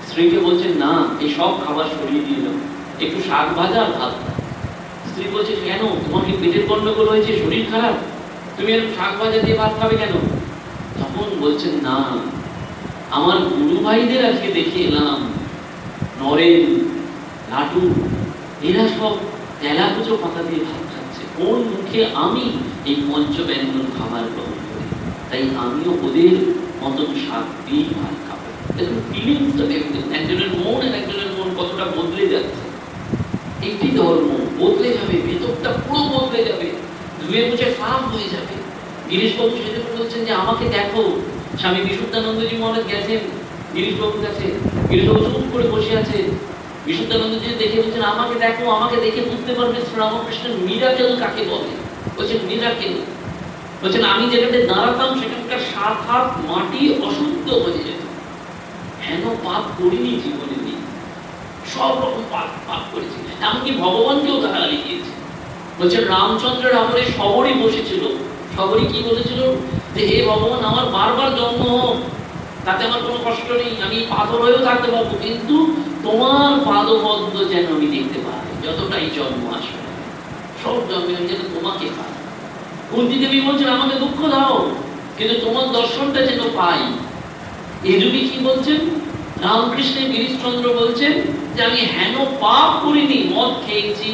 B: স্ত্রীকে বলছেন না এই সব খাবার সরিয়ে দিয়ে দাও, একটু শাক ভাজা আর ভাত। স্ত্রী বলছে কেন, তোমার কি পেটের গন্ডগোল হয়েছে, শরীর খারাপ, তুমি এরকম শাক ভাজা দিয়ে ভাত খাবে কেন? তখন বলছেন না আমার গুরু ভাইদের আজকে দেখে এলাম, নরেন, লাটু, এরা সব তেলাকুচো পাতা দিয়ে ভাত খাচ্ছে, কোন মুখে আমি এই পঞ্চব্যঞ্জন খাবার গ্রহণ করি, তাই আমিও ওদের মতন শাক দিয়ে ভাত খাবো। দেখুন ফিলিংসটা দেখবেন, একজনের মন আর একজনের মন কতটা বদলে যাচ্ছে। একটি ধর্ম বদলে যাবে, ভেতরটা পুরো বদলে যাবে, ধুয়ে মুছে সাফ হয়ে যাবে। গিরিশবাবু সেজন্য বলছেন যে আমাকে দেখো। স্বামী বিশুদ্ধানন্দজি মহারাজ গেছেন গিরিশবাবুর কাছে, গিরিশবাবু চুপ করে বসে আছে। বিশুদ্ধানন্দজি দেখে বলছেন আমাকে দেখো, আমাকে দেখে বুঝতে পারবে শ্রীরামকৃষ্ণের মিরাকেল কাকে বলে। বলছেন মিরাকেল, বলছেন আমি যেটাতে দাঁড়াতাম সেখানকার 7 হাত মাটি অশুদ্ধ হয়ে যেত। হেন পাপ করিনি জীবনে, সব রকম পাপ করেছি, এমনকি ভগবানকেও গালাগালি দিয়েছে। বলছেন রামচন্দ্রের আমলে শবরী বসেছিল, শবরী কি বলেছিল যে হে ভগবান আমার বারবার জন্ম হোক, তাতে আমার কোনো কষ্ট নেই, আমি পাথর হয়েও থাকতে পারবো, কিন্তু তোমার পাদপদ্ম যেন আমি দেখতে পাই, যতটাই জন্ম আসবে সব জন্মে আমি যেন তোমাকে পাই। কুন্তী দেবী বলছেন আমাকে দুঃখ দাও, কিন্তু তোমার দর্শনটা যেন পাই। এই যুগে কি বলছেন রামকৃষ্ণের গিরিশচন্দ্র বলছেন যে আমি হেন পাপ করিনি, মদ খেয়েছি,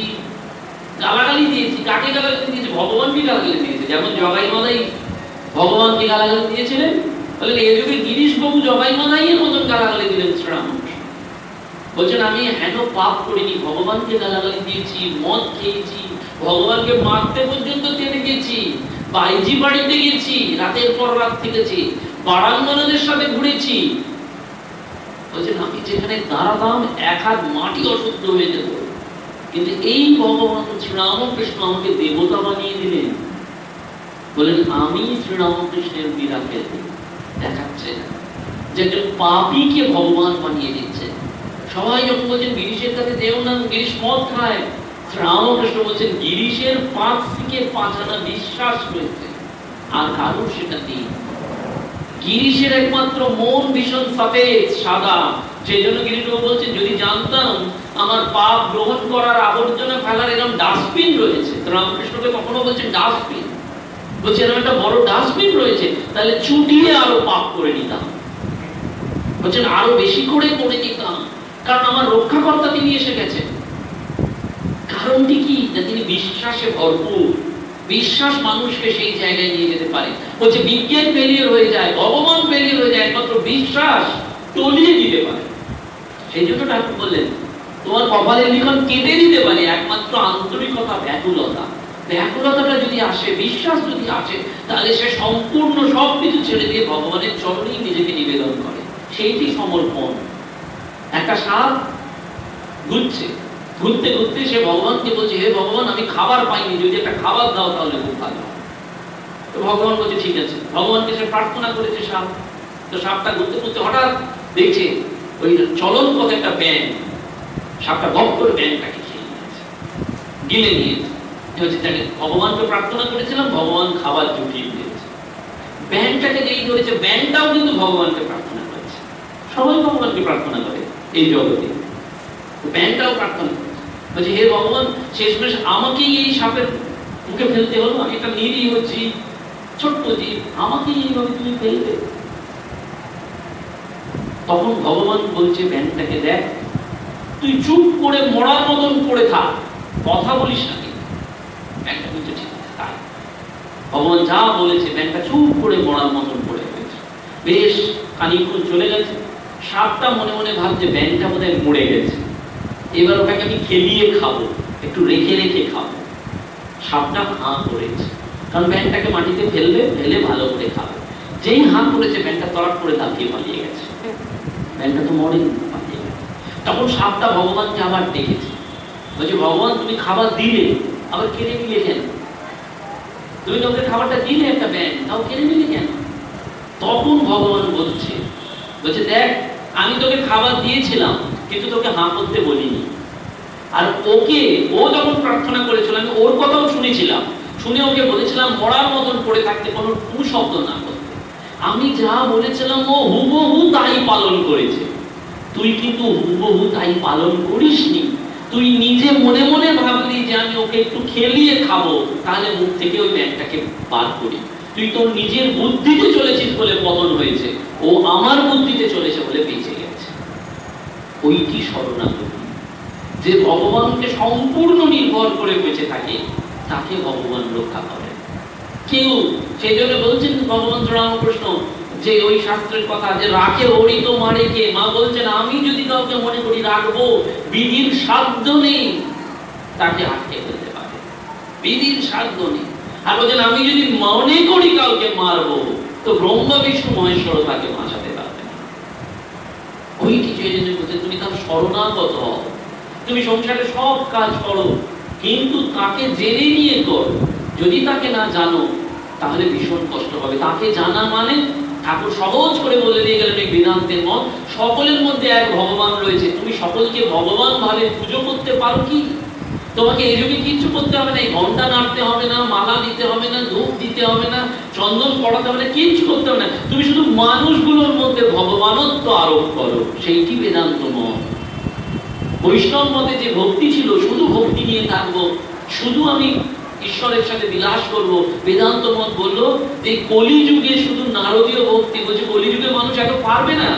B: গালাগালি দিয়েছি। কাকে গালাগালি দিয়েছি? ভগবানকে গালাগালি দিয়েছে। যেমন জগাই মাদাই ভগবানকে গালাগালি দিয়েছিলেন, বললেন এই যুগে গিরিশবাবু জগাই মাদাইয়ের মতন গালাগালি দিলেন শ্রীরামকৃষ্ণ। বলছেন আমি হেন পাপ করিনি, ভগবানকে গালাগালি দিয়েছি, মদ খেয়েছি, ভগবানকে মারতে পর্যন্ত টেনে গেছি, বাইজি বাড়িতে গেছি, রাতের পর রাত থেকেছি, বারাঙ্গনাদের সাথে ঘুরেছি। বলছেন আমি যেখানে দাঁড়াতাম এক হাত মাটি অশুদ্ধ হয়ে যেত, কিন্তু এই ভগবান শ্রীরামকৃষ্ণ আমাকে দেবতা বানিয়ে দিলেন। বলেন আমি শ্রীরামকৃষ্ণের বিরাকে দেখাচ্ছে যে একজন পাপীকে ভগবান বানিয়ে দিচ্ছে। সবাই যখন বলছেন গিরিশের কাছে যেও না, গিরিশ মদ খায়, রামকৃষ্ণ বলছেন গিরিশের 5 থেকে 5 আনা বিশ্বাস রয়েছে, আর কারোর সেটা নেই। গিরিশের একমাত্র মন ভীষণ সতেজ সাদা, সেই জন্য গিরিশবাবু বলছেন যদি জানতাম আমার পাপ গ্রহণ করার আবর্জনা ফেলার এরকম ডাস্টবিন রয়েছে, রামকৃষ্ণকে কখনো বলছেন ডাস্টবিন, বলছে এরকম একটা বড় ডাস্টবিন রয়েছে, তাহলে চুটিয়ে আরো পাপ করে নিতাম, বলছেন আরো বেশি করে নিতাম, কারণ আমার রক্ষাকর্তা তিনি এসে গেছেন। কারণটি কি? না তিনি বিশ্বাসে ভরপুর। বিশ্বাস মানুষকে সেই জায়গায় নিয়ে যেতে পারে। বলছে বিজ্ঞান ফেলিয়ার হয়ে যায়, ভগবান ফেলিয়ার হয়ে যায়, একমাত্র বিশ্বাস টলিয়ে দিতে পারে। সেই জন্য ঠাকুর বললেন তোমার কপালের লিখন কেটে দিতে পারে একমাত্র আন্তরিকতা, ব্যাকুলতা। ব্যাকুলতাটা যদি আসে, বিশ্বাস যদি আসে, তাহলে সে সম্পূর্ণ সবকিছু ছেড়ে দিয়ে ভগবানের চরণেই নিজেকে নিবেদন করে, সেইটি সমর্পণ। একটা সাপ ঘুরছে, ঘুরতে ঘুরতে সে ভগবানকে বলছে হে ভগবান আমি খাবার পাইনি, যদি একটা খাবার দাও তাহলে খুব ভালো। তো ভগবান বলছে ঠিক আছে। ভগবানকে সে প্রার্থনা করেছে সাপ। তো সাপটা ঘুরতে ঘুরতে হঠাৎ দেখছে ওই চলন পথে একটা ব্যাঙ, সাপটা গপ করে ব্যাঙটাকে খেয়ে নিয়েছে, গিলে নিয়েছে। ভগবানকে প্রার্থনা করেছিলাম, ভগবান খাবার জুটিয়ে দিয়েছে। ব্যাঙটাকে যেই ধরেছে, ব্যাঙটাও কিন্তু ভগবানকে প্রার্থনা করেছে। সবাই ভগবানকে প্রার্থনা করে এই জগতে, ব্যাঙটাও প্রার্থনা করেছে, বলছে হে ভগবান শেষমেশ আমাকেই এই সাপের মুখে ফেলতে হলো, আমি একটা নিরীহ জীব, ছোট্ট জীব, আমাকেই এইভাবে তুমি ফেলবে। তখন ভগবান বলছে ব্যাঙটাকে দেখ তুই চুপ করে মরার মতন পড়ে থাক, কথা বলিস না। ব্যাঙটা বলছে ঠিক আছে তাই। ভগবান যা বলেছে ব্যাঙটা চুপ করে মরার মতন পড়ে রয়েছে। বেশ খানিকক্ষণ চলে গেছে, সাপটা মনে মনে ভাবছে ব্যাঙটা বোধহয় মরে গেছে, এবার ওটাকে আমি খেলিয়ে খাবো, একটু রেখে রেখে খাবো। সাপটা হাঁ করেছে, কারণ ব্যাঙটাকে মাটিতে ফেলবে, ফেলে ভালো করে খাবে। যেই হাঁ করেছে ব্যাঙটা তড়াৎ করে দাঁড়িয়ে পালিয়ে গেছে। ব্যাঙটা তো মরেনি, পালিয়ে গেছে। তখন সাপটা ভগবানকে আবার ডেকেছে, বলছে ভগবান তুমি খাবার দিলে আবার কেড়ে নিলে কেন? তুমি তোকে খাবারটা দিলে একটা ব্যাঙ, তাও কেড়ে নিলে কেন? তখন ভগবান বলছে দেখ আমি তোকে খাবার দিয়েছিলাম কিন্তু তোকে হাঁ করতে বলিনি। আর ওকে, ও যখন প্রার্থনা করেছিল আমি ওর কথাও শুনেছিলাম, শুনে ওকে বলেছিলাম মরার মতন পড়ে থাকতে, কোনো কুশব্দ না করতে। আমি যা বলেছিলাম ও হুবহু তাই পালন করেছে। তুই কিন্তু হুবহু তাই পালন করিসনি। তুই নিজে মনে মনে ভাবলি যে আমি ওকে একটু খেলিয়ে খাবো, তাহলে মুখ থেকে ওই ব্যাঙটাকে বার করি। তুই তোর নিজের বুদ্ধিতে চলেছিস বলে পতন হয়েছে, ও আমার বুদ্ধিতে চলেছে বলে বেঁচে গেছে। ওইটি শরণাগতি। যে ভগবানকে সম্পূর্ণ নির্ভর করে বেঁচে থাকে তাকে ভগবান রক্ষা করে। কেউ সেই জন্য বলছেন ভগবান রামকৃষ্ণ যে ওই শাস্ত্রের কথা যে রাখে ওরি তো মারে কে। মা বলছেন আমি যদি কাউকে মনে করি রাখবো, বিধির সাধ্য নেই তাকে আটকে ফেলতে পারে, বিধির সাধ্য নেই। আর বলছেন আমি যদি মনে করি কাউকে মারবো, তো ব্রহ্মা বিষ্ণু মহেশ্বর তাকে বাঁচাতে পারবে না। ওইটি সেই জন্য বলছে তুমি তার শরণাগত হও। তুমি সংসারে সব কাজ করো, কিন্তু তাকে জেনে নিয়ে করো। যদি তাকে না জানো তাহলে ভীষণ কষ্ট হবে। তাকে জানা মানে ঠাকুর সহজ করে বলে দিয়ে গেলেন এই বেদান্তের মত, সকলের মধ্যে এক ভগবান রয়েছে। তুমি সকলকে ভগবান ভাবে পুজো করতে পারো কি? তোমাকে এই যুগে কিচ্ছু করতে হবে না, ঘন্টা নাড়তে হবে না, মালা দিতে হবে না, ধূপ দিতে হবে না, চন্দন পড়াতে হবে না, কিচ্ছু করতে হবে না। তুমি শুধু মানুষগুলোর মধ্যে ভগবানত্ব আরোপ করো, সেইটি বেদান্ত মত। বৈষ্ণব মতে যে ভক্তি ছিল শুধু ভক্তি নিয়ে থাকবো, শুধু আমি ঈশ্বরের সাথে বিলাস করবো, বেদান্ত মত বললো যে কলিযুগে শুধু নারদীয় ভক্তি। বলছে কলিযুগে মানুষ এত পারবে না,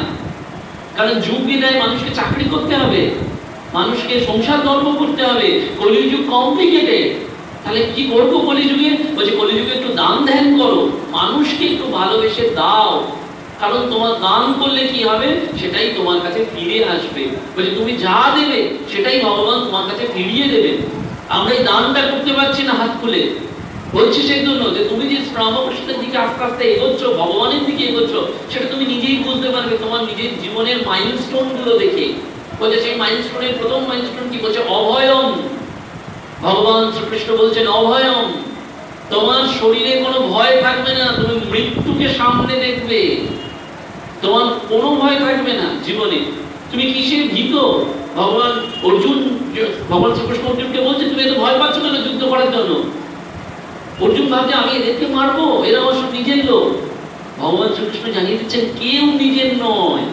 B: কারণ যুগ বিদায় মানুষকে চাকরি করতে হবে, মানুষকে সংসার ধর্ম করতে হবে, কলিযুগ কমপ্লিকেটেড। তাহলে কি করবো কলিযুগে? বলছে কলিযুগে একটু দান ধ্যান করো, মানুষকে একটু ভালোবেসে দাও, কারণ তোমার দান করলে কি হবে সেটাই তোমার কাছে ফিরে আসবে। বলছে তুমি যা দেবে সেটাই ভগবান তোমার কাছে ফিরিয়ে দেবে। আমরা এই দানটা করতে পারছি না হাত খুলে, বলছি সেই জন্য যে তুমি যে রামকৃষ্ণের দিকে আস্তে আস্তে এগোচ্ছ, ভগবানের দিকে এগোচ্ছ, সেটা তুমি নিজেই বুঝতে পারবে তোমার নিজের জীবনের মাইলস্টোন গুলো দেখে। বলছে সেই মাইলস্টোনের প্রথম মাইলস্টোন কি বলছে? অভয়ম। ভগবান শ্রীকৃষ্ণ বলছেন অভয়ম, তোমার শরীরে কোনো ভয় থাকবে না, তুমি মৃত্যুকে সামনে দেখবে, তোমার কোনো ভয় থাকবে না জীবনে। তুমি কিসের ভীত? ভগবান শ্রীকৃষ্ণ অর্জুনকে বলছে তুমি এত ভয় পাচ্ছ কেন যুদ্ধ করার জন্য? অর্জুন ভাবছে আমি এদেরকে মারবো, এরা আমার সব নিজের লোক। ভগবান শ্রীকৃষ্ণ জানিয়ে দিচ্ছেন কেউ নিজের নয়,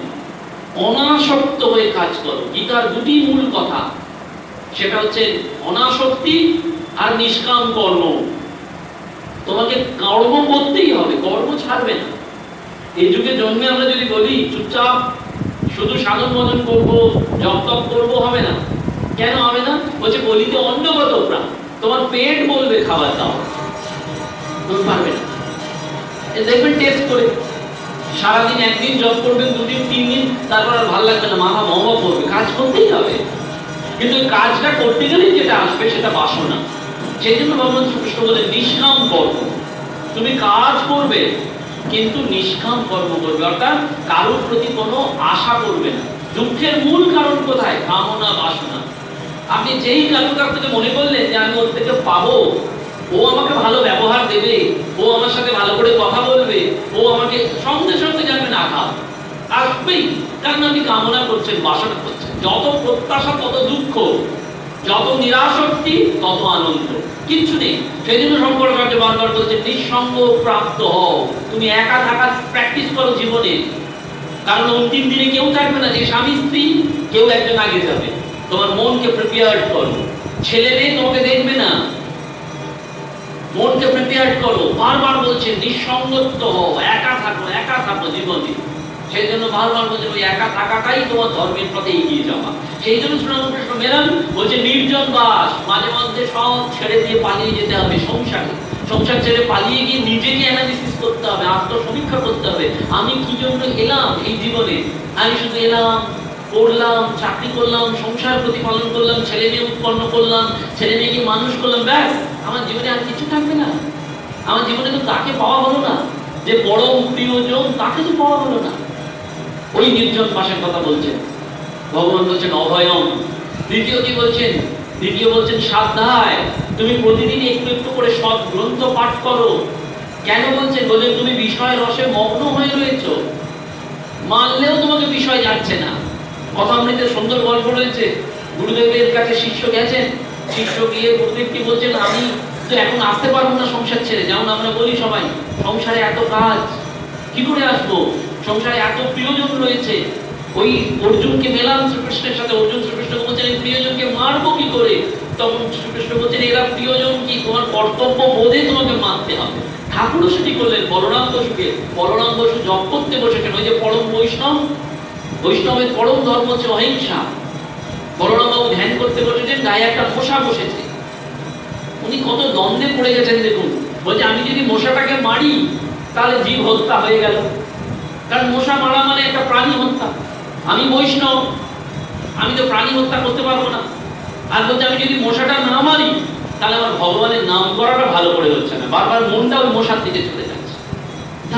B: অনাসক্ত হয়ে কাজ করো। গীতার দুটি মূল কথা, সেটা হচ্ছে অনাসক্তি আর নিষ্কাম কর্ম। তোমাকে কর্ম করতেই হবে, কর্ম ছাড়বে না। এই যুগে জন্মে আমরা যদি বলি চুপচাপ শুধু সাধন ভজন করবো, জপ তপ করবো, হবে না। কেন হবে না? বলছে বলিতে অন্নগত প্রাণ, তোমার পেট বলবে খাবার দাও, তুমি পারবে না। দেখবেন টেস্ট করে সারাদিন একদিন জব করবেন, দুদিন তিন দিন, তারপর আর ভালো লাগবে না, মাথা মহবা করবে, কাজ করতেই হবে। কিন্তু কাজটা করতে গেলে যেটা আসবে সেটা বাসনা। সেই জন্য ভগবান শ্রীকৃষ্ণ বলেন নিষ্কাম কর্ম। তুমি কাজ করবে কিন্তু নিষ্কাম কর্ম করবে, অর্থাৎ কারোর প্রতি কোনো আশা করবে না। দুঃখের মূল কারণ কোথায়? কামনা, বাসনা। আপনি যেই কারোর কাছ থেকে মনে করলেন যে আমি ওর থেকে পাবো, ও আমাকে ভালো ব্যবহার দেবে, ও আমার সাথে ভালো করে কথা বলবে, ও আমাকে, সঙ্গে সঙ্গে জানবেন আঘাত আসবেই। কারণ আপনি কামনা করছেন, বাসনা করছেন। যত প্রত্যাশা তত দুঃখ, যত নিরাসক্তি তত আনন্দ, কিচ্ছু নেই। সেই জন্য শঙ্করাচার্য বারবার বলছেন নিঃসঙ্গ প্রাপ্ত হও। তুমি একা থাকার প্র্যাকটিস করো জীবনে, কারণ অন্তিম দিনে কেউ থাকবে না। যে স্বামী স্ত্রী কেউ একজন আগে যাবে। তোমার মনকে প্রিপেয়ার করো, ছেলে মেয়ে তোমাকে দেখবে না, মনকে প্রিপেয়ার করো। বারবার বলছেন নিঃসঙ্গত্ব হও, একা থাকো, একা থাকো জীবনে। সেই জন্য বারবার বলছেন ওই একা থাকাটাই তোমার ধর্মের পথে এগিয়ে যাওয়া। সেই জন্য শ্রীরামকৃষ্ণ মেলান বলছে নির্জন বাস, মাঝে মধ্যে সব ছেড়ে দিয়ে পালিয়ে যেতে হবে সংসারে। সংসার ছেড়ে পালিয়ে গিয়ে নিজেকে অ্যানালিসিস করতে হবে, আত্মসমীক্ষা করতে হবে। আমি কি জন্য এলাম এই জীবনে? আমি শুধু এলাম, পড়লাম, চাকরি করলাম, সংসার প্রতিপালন করলাম, ছেলে মেয়ে উৎপন্ন করলাম, ছেলে মেয়েকে মানুষ করলাম, ব্যাস, আমার জীবনে আর কিছু থাকবে না। আমার জীবনে তো তাকে পাওয়া হলো না, যে পরম প্রিয়জন, তাকে তো পাওয়া হলো না। ওই নির্জন বাসের কথা বলছেন ভগবান। বলছেন অভয়ম। দ্বিতীয় কি বলছেন? দ্বিতীয় বলছেন সাধ্যায়। তুমি প্রতিদিন একটু একটু করে সৎ গ্রন্থ পাঠ করো। কেন বলছেন? বলছেন তুমি বিষয় রসে মগ্ন হয়ে রয়েছো, মানলেও তোমাকে বিষয় যাচ্ছে না। কথামৃতের সুন্দর গল্প রয়েছে। গুরুদেবের কাছে শিষ্য গেছেন, শিষ্য গিয়ে গুরুদেবকে বলছেন আমি তো এখন আসতে পারবো না সংসার ছেড়ে। যেমন আমরা বলি সবাই, সংসারে এত কাজ, কি করে আসবো? সংসারে এত প্রিয়জন রয়েছে। ওই অর্জুনকে মেলান শ্রীকৃষ্ণের সাথে। অর্জুন শ্রীকৃষ্ণকে বলছেন এই প্রিয়জনকে মারবো কি করে? তখন শ্রীকৃষ্ণ বলছেন এরা প্রিয়জন কি, তোমার কর্তব্য বোধে তোমাকে মারতে হবে। ঠাকুরও সেটি করলেন বলরাম বসুকে। বলরাম বসু জপ করতে বসেছেন, ওই যে পরম বৈষ্ণব, বৈষ্ণবের পরম ধর্ম হচ্ছে অহিংসা। বলরাম বাবু ধ্যান করতে বসেছেন, গায়ে একটা মশা বসেছে। উনি কত দ্বন্দ্বে পড়ে গেছেন দেখুন। বলছে আমি যদি মশাটাকে মারি তাহলে জীব হত্যা হয়ে গেল, কারণ মশা মারা মানে একটা প্রাণী হত্যা। আমি বৈষ্ণব, আমি তো প্রাণী হত্যা করতে পারবো না। আর বলছে আমি যদি মশাটা না মারি তাহলে আমার ভগবানের নাম করাটা ভালো করে হচ্ছে না, বারবার মনটা ওই মশার দিকে চলে যাচ্ছে।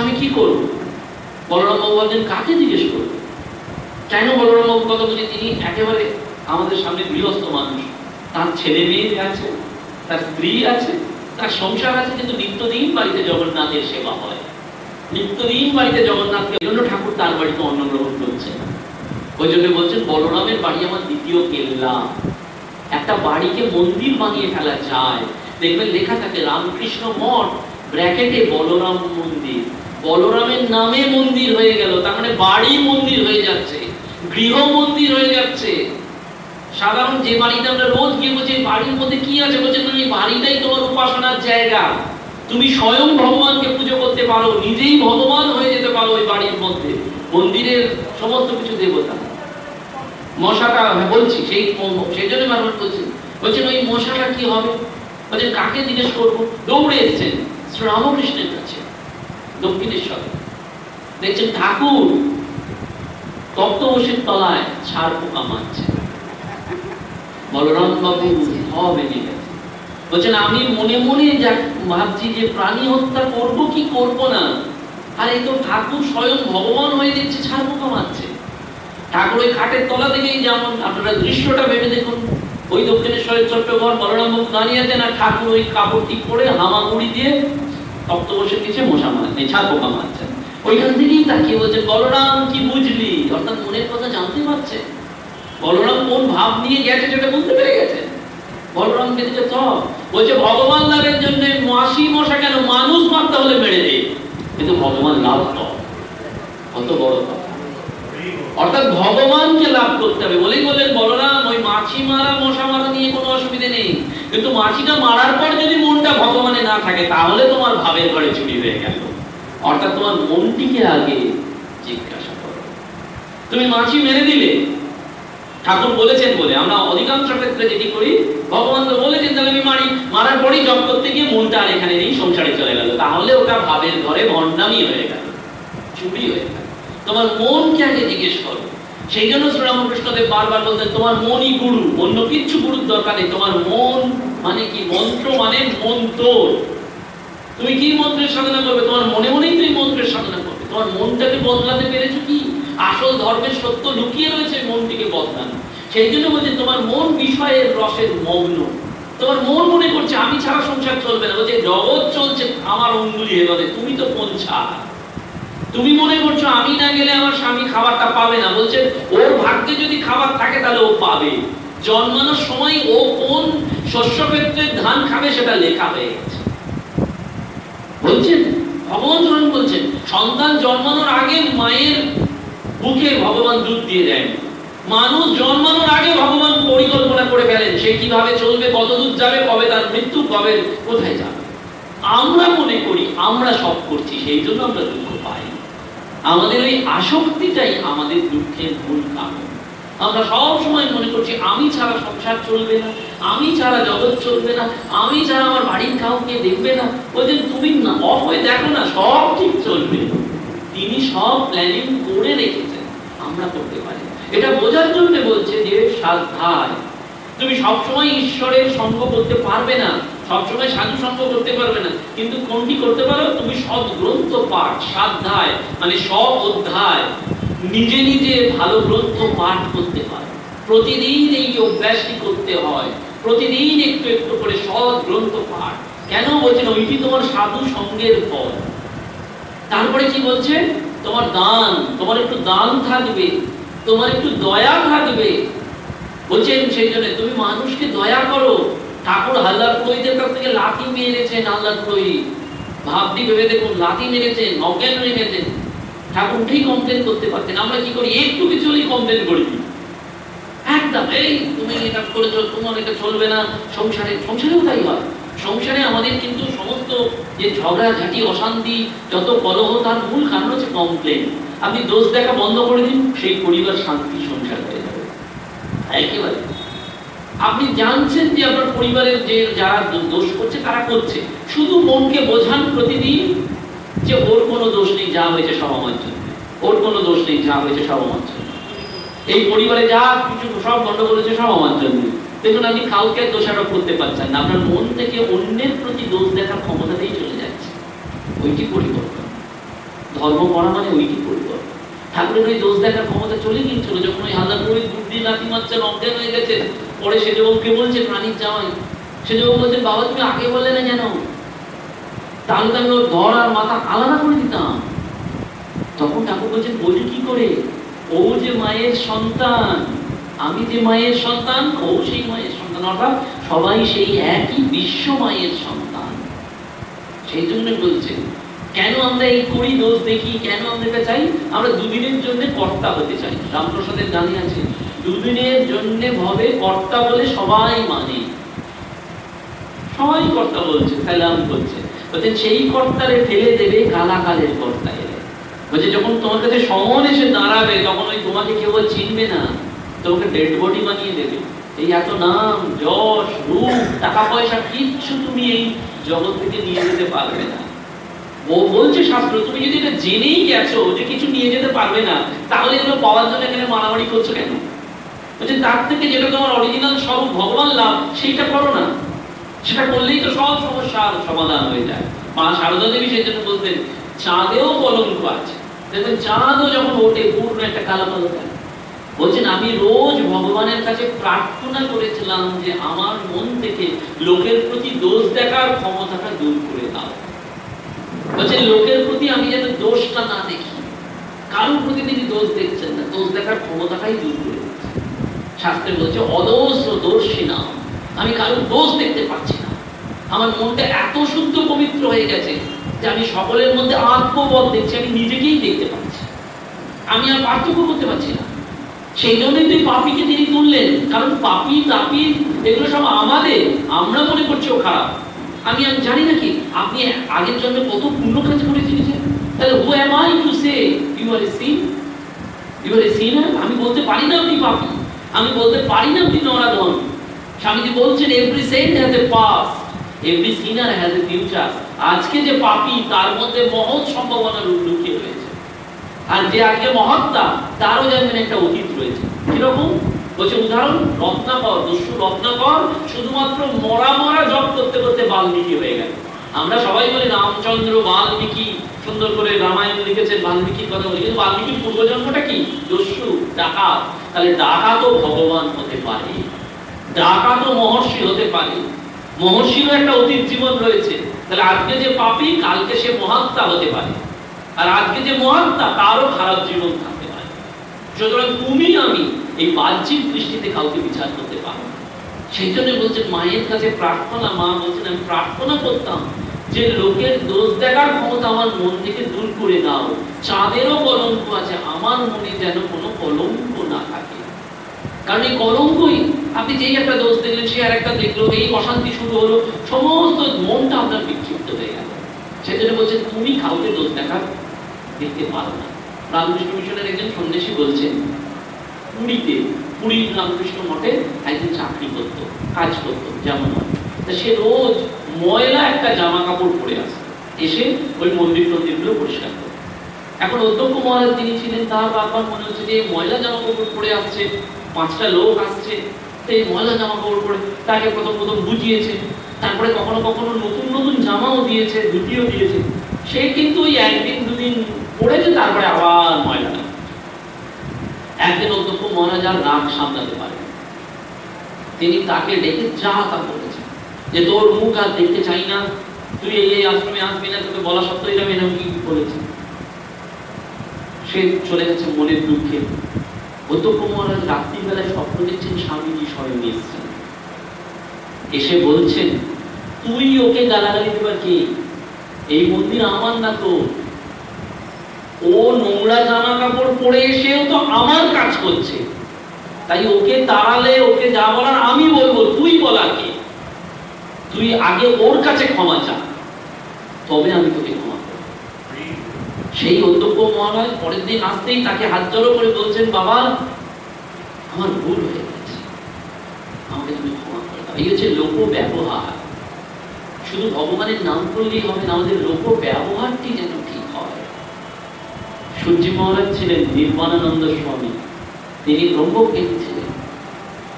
B: আমি কি করবো? বলরাম বাবু বলছেন কাকে জিজ্ঞেস করবো? কেন বলরাম বাবু কথা বলছে? তিনি একেবারে আমাদের সামনে গৃহস্থ মানুষ, তার ছেলে মেয়ে আছে, তার স্ত্রী আছে, তার সংসার আছে, কিন্তু নিত্যদিন বাড়িতে জগন্নাথের সেবা হয়, নিত্যদিন বাড়িতে জগন্নাথকে জন্য ঠাকুর তার বাড়িতে অন্ন গ্রহণ করছে। ওই জন্য বলছেন বলরামের বাড়ি আমার দ্বিতীয় কেল্লা। একটা বাড়িকে মন্দির বানিয়ে ফেলা যায়। দেখবেন লেখা থাকে রামকৃষ্ণ মঠ, ব্র্যাকেটে বলরাম মন্দির। বলরামের নামে মন্দির হয়ে গেল, তার মানে বাড়ি মন্দির হয়ে যাচ্ছে, গৃহ মন্দির হয়ে যাচ্ছে। সাধারণ যে বাড়িতে আমরা রোজ গিয়ে বলছি বাড়ির মধ্যে কি আছে, বলছেন এই বাড়িটাই তোমার উপাসনার জায়গা। তুমি স্বয়ং ভগবানকে পুজো করতে পারো, নিজেই ভগবান হয়ে যেতে পারো ওই বাড়ির মধ্যে। মন্দিরের সমস্ত কিছু দেবতা। মশাটা বলছি সেই জন্য মানুষ বলছেন ওই মশাটা কি হবে? বলছেন কাকে জিজ্ঞেস করবো? দৌড়ে এসছেন শ্রীরামকৃষ্ণের কাছে দক্ষিণেশ্বরে। দেখছেন ঠাকুর তপ্তবসের তলায় ছাড় পোকা মারছে। বলরাম বাবু সব এনে গেছে। বলছেন আমি মনে মনে যা ভাবছি যে প্রাণী হত্যা করব কি করব না, আর এই তো ঠাকুর স্বয়ং ভগবান হয়ে দিচ্ছে, ছাড়পোকা মারছে। ঠাকুর ওই খাটের তলা থেকেই, যেমন আপনারা দৃশ্যটা ভেবে দেখুন, ওই দক্ষিণেশ্বরের চট্টঘর বলরাম বাবু দাঁড়িয়ে আছেন, আর ঠাকুর ওই কাপড়টি পরে হামাগুড়ি দিয়ে তপ্ত বসে কিছু মশা মারছে, ছাড়পোকা মারছেন। ওইখান থেকেই তাকিয়ে বলছে বলরাম কি বুঝলি, অর্থাৎ মনের কথা জানতে পারছে। বলরাম কোন ভাব নিয়ে গেছে সেটা বুঝতে পেরে গেছে। বলরাম কেঁদেছে সব, বলছে ভগবান লাভের জন্য মাসি মশা কেন, মানুষ মারতে হলে মেরে দে, কিন্তু ভগবান লাভ তো কত বড় কথা। অর্থাৎ ভগবানকে লাভ করতে হবে বলেই বললেন বলরাম ওই মাছি মারা মশা মারা নিয়ে কোনো অসুবিধা নেই, কিন্তু মাছিটা মারার পর যদি মনটা ভগবানে না থাকে তাহলে তোমার ভাবের ঘরে চুরি হয়ে গেল। অর্থাৎ তোমার মনটিকে আগে জিজ্ঞাসা করো। তুমি মাছি মেরে দিলে, ঠাকুর বলেছেন বলে আমরা অধিকাংশ ক্ষেত্রে যেটি করি, ভগবান তো বলেছেন তাহলে আমি মারি, মারার পরেই জপ করতে গিয়ে মনটা আর এখানে নেই, সংসারে চলে গেল, তাহলে ওটা ভাবের ঘরে ভণ্ডামি হয়ে গেল, চুরি হয়ে গেল। তোমার মনকে আগে জিজ্ঞেস করো। সেই জন্য শ্রীরামকৃষ্ণদেব বারবার বলতেন তোমার মনই গুরু, অন্য কিচ্ছু গুরুর দরকার নেই। তোমার মন মানে কি, মন্ত্র মানে মন তোর। তুমি কি মন্ত্রের সাধনা করবে, তোমার মনে মনেই তুমি মন্ত্রের সাধনা করবে। তোমার মনটাকে বদলাতে পেরেছো কি, আসল ধর্মের সত্য লুকিয়ে রয়েছে মনটিকে বদলানো। সেই জন্য বলছে তোমার মন বিষয়ের রসের মগ্ন। তোমার মন মনে করছে আমি ছাড়া সংসার চলবে না, বলছে জগৎ চলছে আমার অঙ্গুলি হেলনে, তুমি তো কোন ছাড়। তুমি মনে করছো আমি না গেলে আমার স্বামী খাবারটা পাবে না, বলছে ওর ভাগ্যে যদি খাবার থাকে তাহলে ও পাবে। জন্মানোর সময় ও কোন শস্য ক্ষেত্রে ধান খাবে সেটা লেখা হয়ে গেছে। বলছেন ভগবান স্বয়ং বলছেন সন্তান জন্মানোর আগে মায়ের বুকে ভগবান দুধ দিয়ে দেন। মানুষ জন্মানোর আগে ভগবান পরিকল্পনা করে ফেলেন সে কিভাবে চলবে, কত দূর যাবে, কবে তার মৃত্যু, কবে কোথায় যাবে। আমরা মনে করি আমরা সব করছি, সেই জন্য আমরা দুঃখ পাই। আমাদের ওই আসক্তিটাই আমাদের দুঃখের মূল কারণ। আমরা সব সময় মনে করছি আমি ছাড়া সংসার চলবে না, আমি ছাড়া জগৎ চলবে না, আমি ছাড়া আমার বাড়ির কাউকে দেখবে না। বলছেন তুমি না অফ হয়ে দেখো না, সব ঠিক চলবে। তিনি সব প্ল্যানিং করে রেখেছেন, আমরা করতে পারি। এটা বোঝার জন্য বলছে যে সাধ্যায় তুমি সবসময় ঈশ্বরের সঙ্গ করতে পারবে না, সবসময় সাধু সঙ্গ করতে পারবে না, কিন্তু কোনটি করতে পারো, তুমি সব গ্রন্থ পাঠ, সাধ্যায় মানে সব অধ্যায় নিজে নিজে ভালো গ্রন্থ পাঠ করতে পারো। প্রতিদিন এই অভ্যাসটি করতে হয়, প্রতিদিন একটু একটু করে সব গ্রন্থ পাঠ। কেন বলছেন, ওইটি তোমার সাধু সঙ্গের ফল। তারপরে কি বলছে, তোমার দান, তোমার একটু দান থাকবে, তোমার একটু দয়া থাকবে। বলছেন সেই জন্য তুমি মানুষকে দয়া করো। ঠাকুর হাল্লার পুরোহিতের কাছ থেকে লাঠি মেরেছেন, হাল্লার পুরোহিত ভাবটি ভেবে দেখুন, লাঠি মেরেছেন, অজ্ঞান হয়ে গেছেন। ঠাকুর উঠেই কমপ্লেন করতে পারতেন। আমরা কি করি, একটু কিছু হলেই কমপ্লেন করি একদম, এই তুমি এটা করেছো, তোমার এটা চলবে না। সংসারেও তাই হয়। সংসারে আমাদের কিন্তু সমস্ত যে ঝগড়াঝাটি, অশান্তি, যত কলহ, তার মূল কারণ হচ্ছে কমপ্লেন। আপনি দোষ দেখা বন্ধ করে দিন, সেই পরিবার শান্তি সংসার হয়ে যাবে একেবারে। আপনি জানছেন যে আপনার পরিবারের যে যারা দোষ করছে তারা করছে, শুধু মনকে বোঝান প্রতিদিন যে ওর কোনো দোষ নেই, যা হয়েছে সব আমার জন্য, ওর কোনো দোষ নেই, যা হয়েছে সব আমার জন্য, এই পরিবারে যা কিছু সব গন্ডগোল হয়েছে সব আমার জন্য। দেখুন আপনি কাউকে দোষারোপ করতে পারছেন না, আপনার মন থেকে অন্যের প্রতি দোষ দেখার ক্ষমতাতেই চলে যাচ্ছে। ওইটি পরিবর্তন, ধর্ম করা মানে ওইটি পরিবর্তন। ঠাকুরের ওই দোষ দেখার ক্ষমতা চলে গিয়েছিল যখন ওই হাজার করে বুদ্ধি লাঠি মারছেন, অজ্ঞান হয়ে গেছে। পরে সেজবকে বলছেন, রানীর জামাই সেজব বলছেন, বাবা তুমি আগে বললে না কেন, তাহলে তো আমি ওর ধর আর মাথা আলাদা করে দিতাম। তখন ঠাকুর বলছেন, বলি কি করে, ও যে মায়ের সন্তান, আমি যে মায়ের সন্তান, ও সেই মায়ের সন্তান, অর্থাৎ সবাই সেই একই বিশ্ব মায়ের সন্তান। সেই জন্য বলছেন কেন আমরা এই করি, দোষ দেখি, কেন আমরা এটা চাই, আমরা দুদিনের জন্য কর্তা হতে চাই। রামপ্রসাদের গানে আছে, দুদিনের জন্য ভবে কর্তা বলে সবাই মানে, সবাই কর্তা বলছে, তাহলে আমি বলছে বলছেন সেই কর্তারে ফেলে দেবে কালাকালের কর্তা এলে। বলছে যখন তোমার কাছে সমন এসে দাঁড়াবে তখন ওই তোমাকে কেউ চিনবে না, তোমাকে ডেড বডি বানিয়ে দেবে। এই এত নাম যশ রূপ টাকা পয়সা কিচ্ছু তুমি এই জগৎ থেকে নিয়ে যেতে পারবে না। ও বলছে শাস্ত্র, তুমি যদি এটা জেনেই গেছো যে কিছু নিয়ে যেতে পারবে না, তাহলে এগুলো পাওয়ার জন্য এখানে মারামারি করছো কেন? বলছে তার থেকে যেটা তোমার অরিজিনাল স্বরূপ ভগবান লাভ, সেইটা করো না, সেটা করলেই তো সব সমস্যার সমাধান হয়ে যায়। মা সারদা দেবী সেই জন্য বলতেন চাঁদেও কলঙ্ক আছে। দেখবেন চাঁদও যখন ওঠে পূর্ণ একটা কালো কালো থাকে। বলছেন আমি রোজ ভগবানের কাছে প্রার্থনা করেছিলাম যে আমার মন থেকে লোকের প্রতি দোষ দেখার ক্ষমতাটা দূর করে দাও। বলছেন লোকের প্রতি আমি যেন দোষটা না দেখি, কারোর প্রতি তিনি দোষ দেখছেন না, দোষ দেখার ক্ষমতাটাই দূর করে দিচ্ছেন। শাস্ত্রে বলছে অদোষ দোষী না, আমি কারোর দোষ দেখতে পাচ্ছি না। আমার মনটা এত শুদ্ধ পবিত্র হয়ে গেছে যে আমি সকলের মধ্যে আত্মবোধ দেখছি, আমি নিজেকেই দেখতে পাচ্ছি, আমি আর পার্থক্য করতে পারছি না। সেই জন্যই তুই পাপীকে তিনি তুললেন, কারণ পাপী তাপী এগুলো সব আমাদের, আমরা মনে করছি ও খারাপ। আমি জানি নাকি আপনি আগের জন্য কত পুণ্য কাজ করেছেন, তাহলে who am I to say you are a sin? You are a sinner? আমি বলতে পারি না আপনি পাপী, আমি বলতে পারি না আপনি নরাধম। স্বামীজি বলছেন every saint has a past, every sinner has a future। আজকে যে পাপী তার মধ্যে মহৎ সম্ভাবনা লুকিয়ে রয়েছে, আর যে আজকে মহাত্মা তারও জানবেন একটা অতীত রয়েছে। কিরকম বলছে উদাহরণ, রত্নাকর, দস্যু রত্নাকর শুধুমাত্র মরা মরা জপ করতে করতে বাল্মীকি হয়ে গেল। আমরা সবাই বলি রামচন্দ্র বাল্মীকি সুন্দর করে রামায়ণ লিখেছেন, বাল্মীকির কথা বলি, কিন্তু বাল্মীকির পূর্বজন্মটা কি? দস্যু, ডাকাত। তাহলে ডাকাতও ভগবান হতে পারে, ডাকাতও মহর্ষি হতে পারে, মহর্ষিরও একটা অতীত জীবন রয়েছে। তাহলে আজকে যে পাপী কালকে সে মহাত্মা হতে পারে, আর আজকে যে মহাত্মা তারও খারাপ জীবন থাকতে পারে। সুতরাং তুমি আমি এই বাহ্যিক দৃষ্টিতে কাউকে বিচার করতে পারো না। সেই জন্য বলছেন মায়ের কাছে প্রার্থনা, মা বলছেন আমি প্রার্থনা করতাম যে লোকের দোষ দেখার ক্ষমতা আমার মন থেকে দূর করে দাও। চাঁদেরও কলঙ্ক আছে, আমার মনে যেন কোনো কলঙ্ক না থাকে। কারণ এই কলঙ্কই, আপনি যেই একটা দোষ দেখলেন সে আর একটা দেখলো, এই অশান্তি শুরু হলো, সমস্ত মনটা আপনার বিক্ষিপ্ত হয়ে গেল। সেই জন্য বলছেন তুমি কাউকে দোষ দেখার দেখতে পারো না। রামকৃষ্ণ মিশনের একজন সন্ন্যাসী বলছেন পুরীর রামকৃষ্ণ মঠে একজন চাকরি করতো, কাজ করতো যেমন হয়, তা সে রোজ ময়লা একটা জামা কাপড় পরে আসে, এসে ওই মন্দির টন্দিরগুলো পরিষ্কার করতো। এখন অধ্যক্ষ মহারাজ তিনি ছিলেন, তার বারবার মনে হচ্ছে যে ময়লা জামা কাপড় পরে আসছে, 5টা লোক আসছে, তো এই ময়লা জামা কাপড় পরে তাকে প্রথম বুঝিয়েছে, তারপরে কখনো কখনো নতুন নতুন জামাও দিয়েছে, ধুতিও দিয়েছে। সে কিন্তু ওই একদিন দুদিন পড়েছে, তারপরে আবার ময়লা। একদিন অধ্যক্ষ মহারাজ আর রাগ সামলাতে পারে, তিনি তাকে ডেকে যা তা বলেছেন যে তোর মুখ আর দেখতে চাই না, তুই এই আশ্রমে আসবি না, তোকে বলা সত্ত্বেও এরকম এরকম কি বলেছে। সে চলে গেছে মনের দুঃখে। অধ্যক্ষ মহারাজ রাত্রিবেলায় স্বপ্ন দেখছেন স্বামীজি স্বয়ং এসেছেন, এসে বলছেন তুই ওকে গালাগালি দেবার কে? এই মন্দির আমার না তো, ও নোংরা জামা কাপড় পরে এসেও তো আমার কাজ করছে, তাই ওকে তাড়ালে, ওকে যা বলার আমি বলবো, তুই বলার কে? তুই আগে ওর কাছে ক্ষমা চা, তবে আমি তোকে ক্ষমা করব। সেই অধ্যক্ষ মহারাজ পরের দিন আসতেই তাকে হাত জড়ো করে বলছেন বাবা আমার ভুল হয়ে গেছে, আমাকে তুমি ক্ষমা করে দাও। এই হচ্ছে লোক ব্যবহার। শুধু ভগবানের নাম করলেই হবে না, আমাদের লোক ব্যবহারটি যেন ঠিক হয়। সূর্যি মহারাজ ছিলেন নির্বাণানন্দ স্বামী, তিনি ব্রহ্মজ্ঞানী ছিলেন।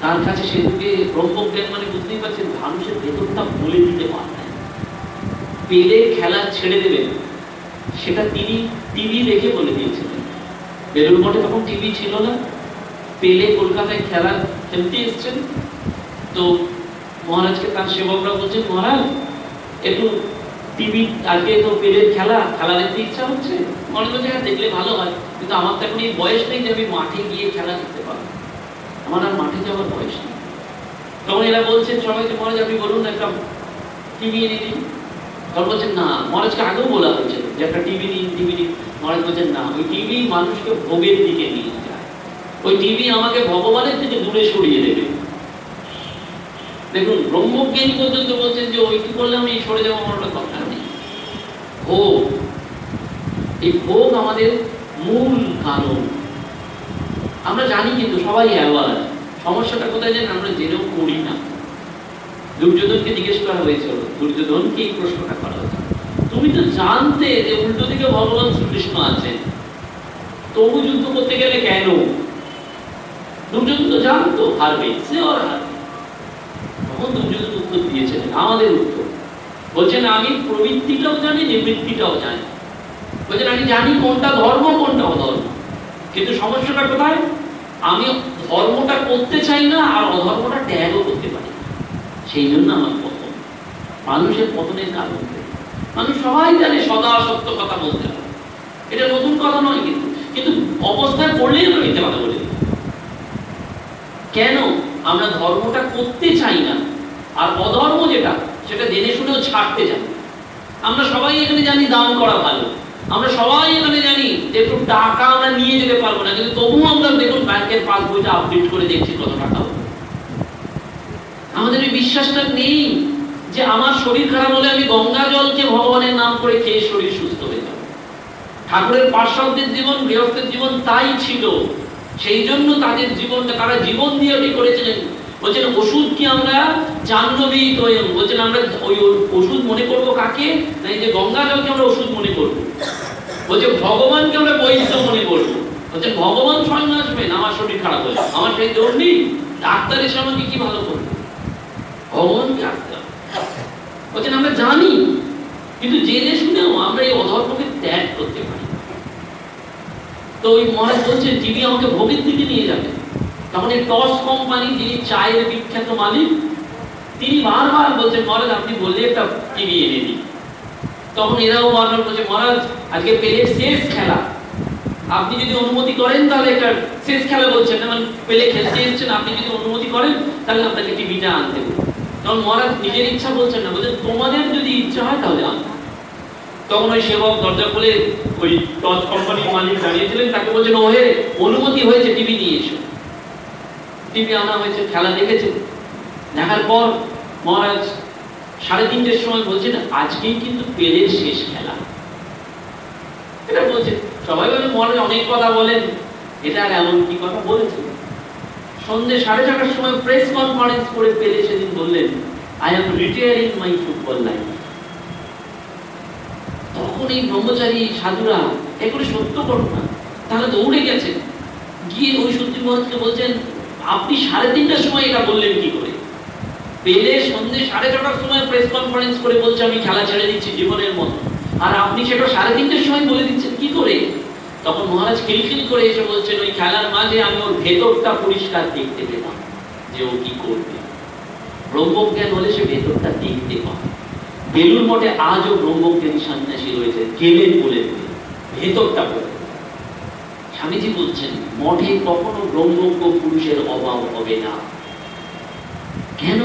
B: তার কাছে সেদিকে ব্রহ্মজ্ঞান মানে বুঝতেই পারছেন, মানুষের ভেতরটা বলে দিতে পারতেন। পেলে খেলা ছেড়ে দেবেন, সেটা তিনি টিভি দেখে বলে দিয়েছিলেন। বেলুড় মঠে তখন টিভি ছিল না, পেলে কলকাতায় খেলা খেলতে এসছেন, তো মহারাজকে তার সেবকরা বলছেন মহারাজ একটু টিভি, আজকে তো পেলের খেলা দেখতে ইচ্ছা হচ্ছে। মনে হচ্ছে হ্যাঁ দেখলে ভালো হয়, কিন্তু আমার তো এখন এই বয়স নেই যে আমি মাঠে গিয়ে খেলা দেখতে পারবো, আমার আর মাঠে যাওয়ার বয়স নেই। তখন এরা বলছেন সবাইকে মহারাজ আপনি বলুন একটা টিভি এনে দিন। তখন বলছেন না, মহারাজকে আগেও বলা হয়েছিল যে একটা টিভি নিন। মহারাজ বলছেন না, ওই টিভি মানুষকে ভোগের দিকে নিয়ে যায়, ওই টিভি আমাকে ভগবানের থেকে দূরে সরিয়ে দেবে। দেখুন ব্রহ্মজ্ঞানী পর্যন্ত বলছেন যে ওইটি করলে আমি সরে যাবো, আমার দরকার নেই। ভোগ, এই ভোগ আমাদের মূল কারণ। আমরা জানি কিন্তু সবাই অ্যাওয়ার, সমস্যাটা কোথায় জানেন? আমরা জেনেও করি না। দুর্যোধনকে জিজ্ঞেস করা হয়েছিল, দুর্যোধনকে এই প্রশ্নটা করা হয়েছে, তুমি তো জানতে যে উল্টো দিকে ভগবান শ্রীকৃষ্ণ আছেন, তবু যুদ্ধ করতে গেলে কেন? দুর্যোধন তো জানতো হারবে, সে আর হারবে। তখন দুর্যোধন উত্তর দিয়েছিলেন, আমাদের উত্তর। বলছেন আমি প্রবৃত্তিটাও জানি, নিবৃত্তিটাও জানি। বলছেন আমি জানি কোনটা ধর্ম কোনটা অধর্ম, কিন্তু সমস্যাটা কোথায়? আমি ধর্মটা করতে চাই না আর অধর্মটা ত্যাগও করতে পারি না। সেই জন্য আমার পতন। মানুষের পতনের কারণ মানুষ সবাই জানে সদা সত্য কথা বলতে হবে, এটা নতুন কথা নয়, কিন্তু কিন্তু অবস্থায় পড়লেই আমরা মিথ্যে কথা বলে দিই। কেন? আমরা ধর্মটা করতে চাই না, আর অধর্ম যেটা সেটা জেনে শুনেও ছাড়তে চাই। আমরা সবাই এখানে জানি দান করা ভালো, আমরা সবাই এখানে জানি যে একটু টাকা আমরা নিয়ে যেতে পারবো না, কিন্তু তবুও আমরা দেখুন ব্যাংকের পাসবইটা আপডেট করে দেখছি কত টাকা হলো। আমাদের এই বিশ্বাসটা নেই যে আমার শরীর খারাপ হলে আমি গঙ্গা জলকে ভগবানের নাম করে খেয়ে শরীর সুস্থ হয়ে যাবে। ঠাকুরের পার্শ্বদের জীবন, গৃহস্থের জীবন তাই ছিল। সেই জন্য তাদের জীবনটা তারা জীবন দিয়ে ওটি করেছিলেন। বলছেন ওষুধ কি আমরা জাহ্নবী তৈয়ম, বলছেন আমরা ওই ওষুধ মনে করবো কাকে? না এই যে গঙ্গা জলকে আমরা ওষুধ মনে করবো। বলছে ভগবানকে আমরা বৈদ্য মনে করবো। বলছে ভগবান স্বয়ং আসবেন আমার শরীর খারাপ হলে, আমার সেই দৌড় নেই, ডাক্তার এসে আমাকে কি ভালো করবে? ভগবানকে আসতে হবে। বলছেন আমরা জানি, কিন্তু জেনে শুনেও আমরা এই অধর্মকে ত্যাগ করতে পারি। তো ওই মহারাজ বলছেন যিনি আমাকে ভোগের দিকে নিয়ে যাবেন, তখন এই টস কোম্পানি যিনি চায়ের বিখ্যাত মালিক, তিনি বারবার বলছেন মহারাজ আপনি বললে একটা টিভি এনে দিন। তখন এরাও বারবার বলছে মহারাজ আজকে পেলের শেষ খেলা, আপনি যদি অনুমতি করেন তাহলে একটা শেষ খেলা বলছেন না, মানে পেলে খেলতে এসেছেন, আপনি যদি অনুমতি করেন তাহলে আপনাকে টিভিটা আনতে হবে। তখন মহারাজ নিজের ইচ্ছা বলছেন না, বলছেন তোমাদের যদি ইচ্ছা হয় তাহলে আনতে। তখন ওই সেবক দরজা খুলে ওই টস কোম্পানির মালিক দাঁড়িয়েছিলেন, তাকে বলছেন ওহে অনুমতি হয়েছে, টিভি নিয়ে এসো। টিভি আনা হয়েছে, খেলা দেখেছে। দেখার পর মহারাজ 3:30টার সময় বলছেন আজকেই কিন্তু পেলের শেষ খেলা। এটা বলছে সবাই বলে মহারাজ অনেক কথা বলেন, এটা আর এমন কি কথা বলেছে? সন্ধ্যে 4:30টার সময় প্রেস কনফারেন্স করে পেলে সেদিন বললেন I am retiring my football life. তখন এই ব্রহ্মচারী সাধুরা এগুলো সত্য ঘটনা, তাহলে দৌড়ে গেছেন, গিয়ে ওই সত্যি মহারাজকে বলছেন আপনি 3:30টার সময় এটা বললেন কি করে? পেলে সন্ধ্যে 6:30টার সময় প্রেস কনফারেন্স করে বলছে আমি খেলা ছেড়ে দিচ্ছি জীবনের মতো, আর আপনি সেটা 3:30টার সময় বলে দিচ্ছেন কি করে? তখন মহারাজ খিলখিল করে এসে বলছেন ওই খেলার মাঝে আমি ওর ভেতরটা পরিষ্কার দেখতে পেলাম যে ও কি করবে। ব্রহ্মজ্ঞান হলে সে ভেতরটা দেখতে পায়। বেলুর মঠে আজও ব্রহ্মজ্ঞানী সন্ন্যাসী রয়েছে, গেলেন বলে ভেতরটা বলে। স্বামীজি বলছেন মঠে কখনো ব্রহ্মজ্ঞ পুরুষের অভাব হবে না। কেন?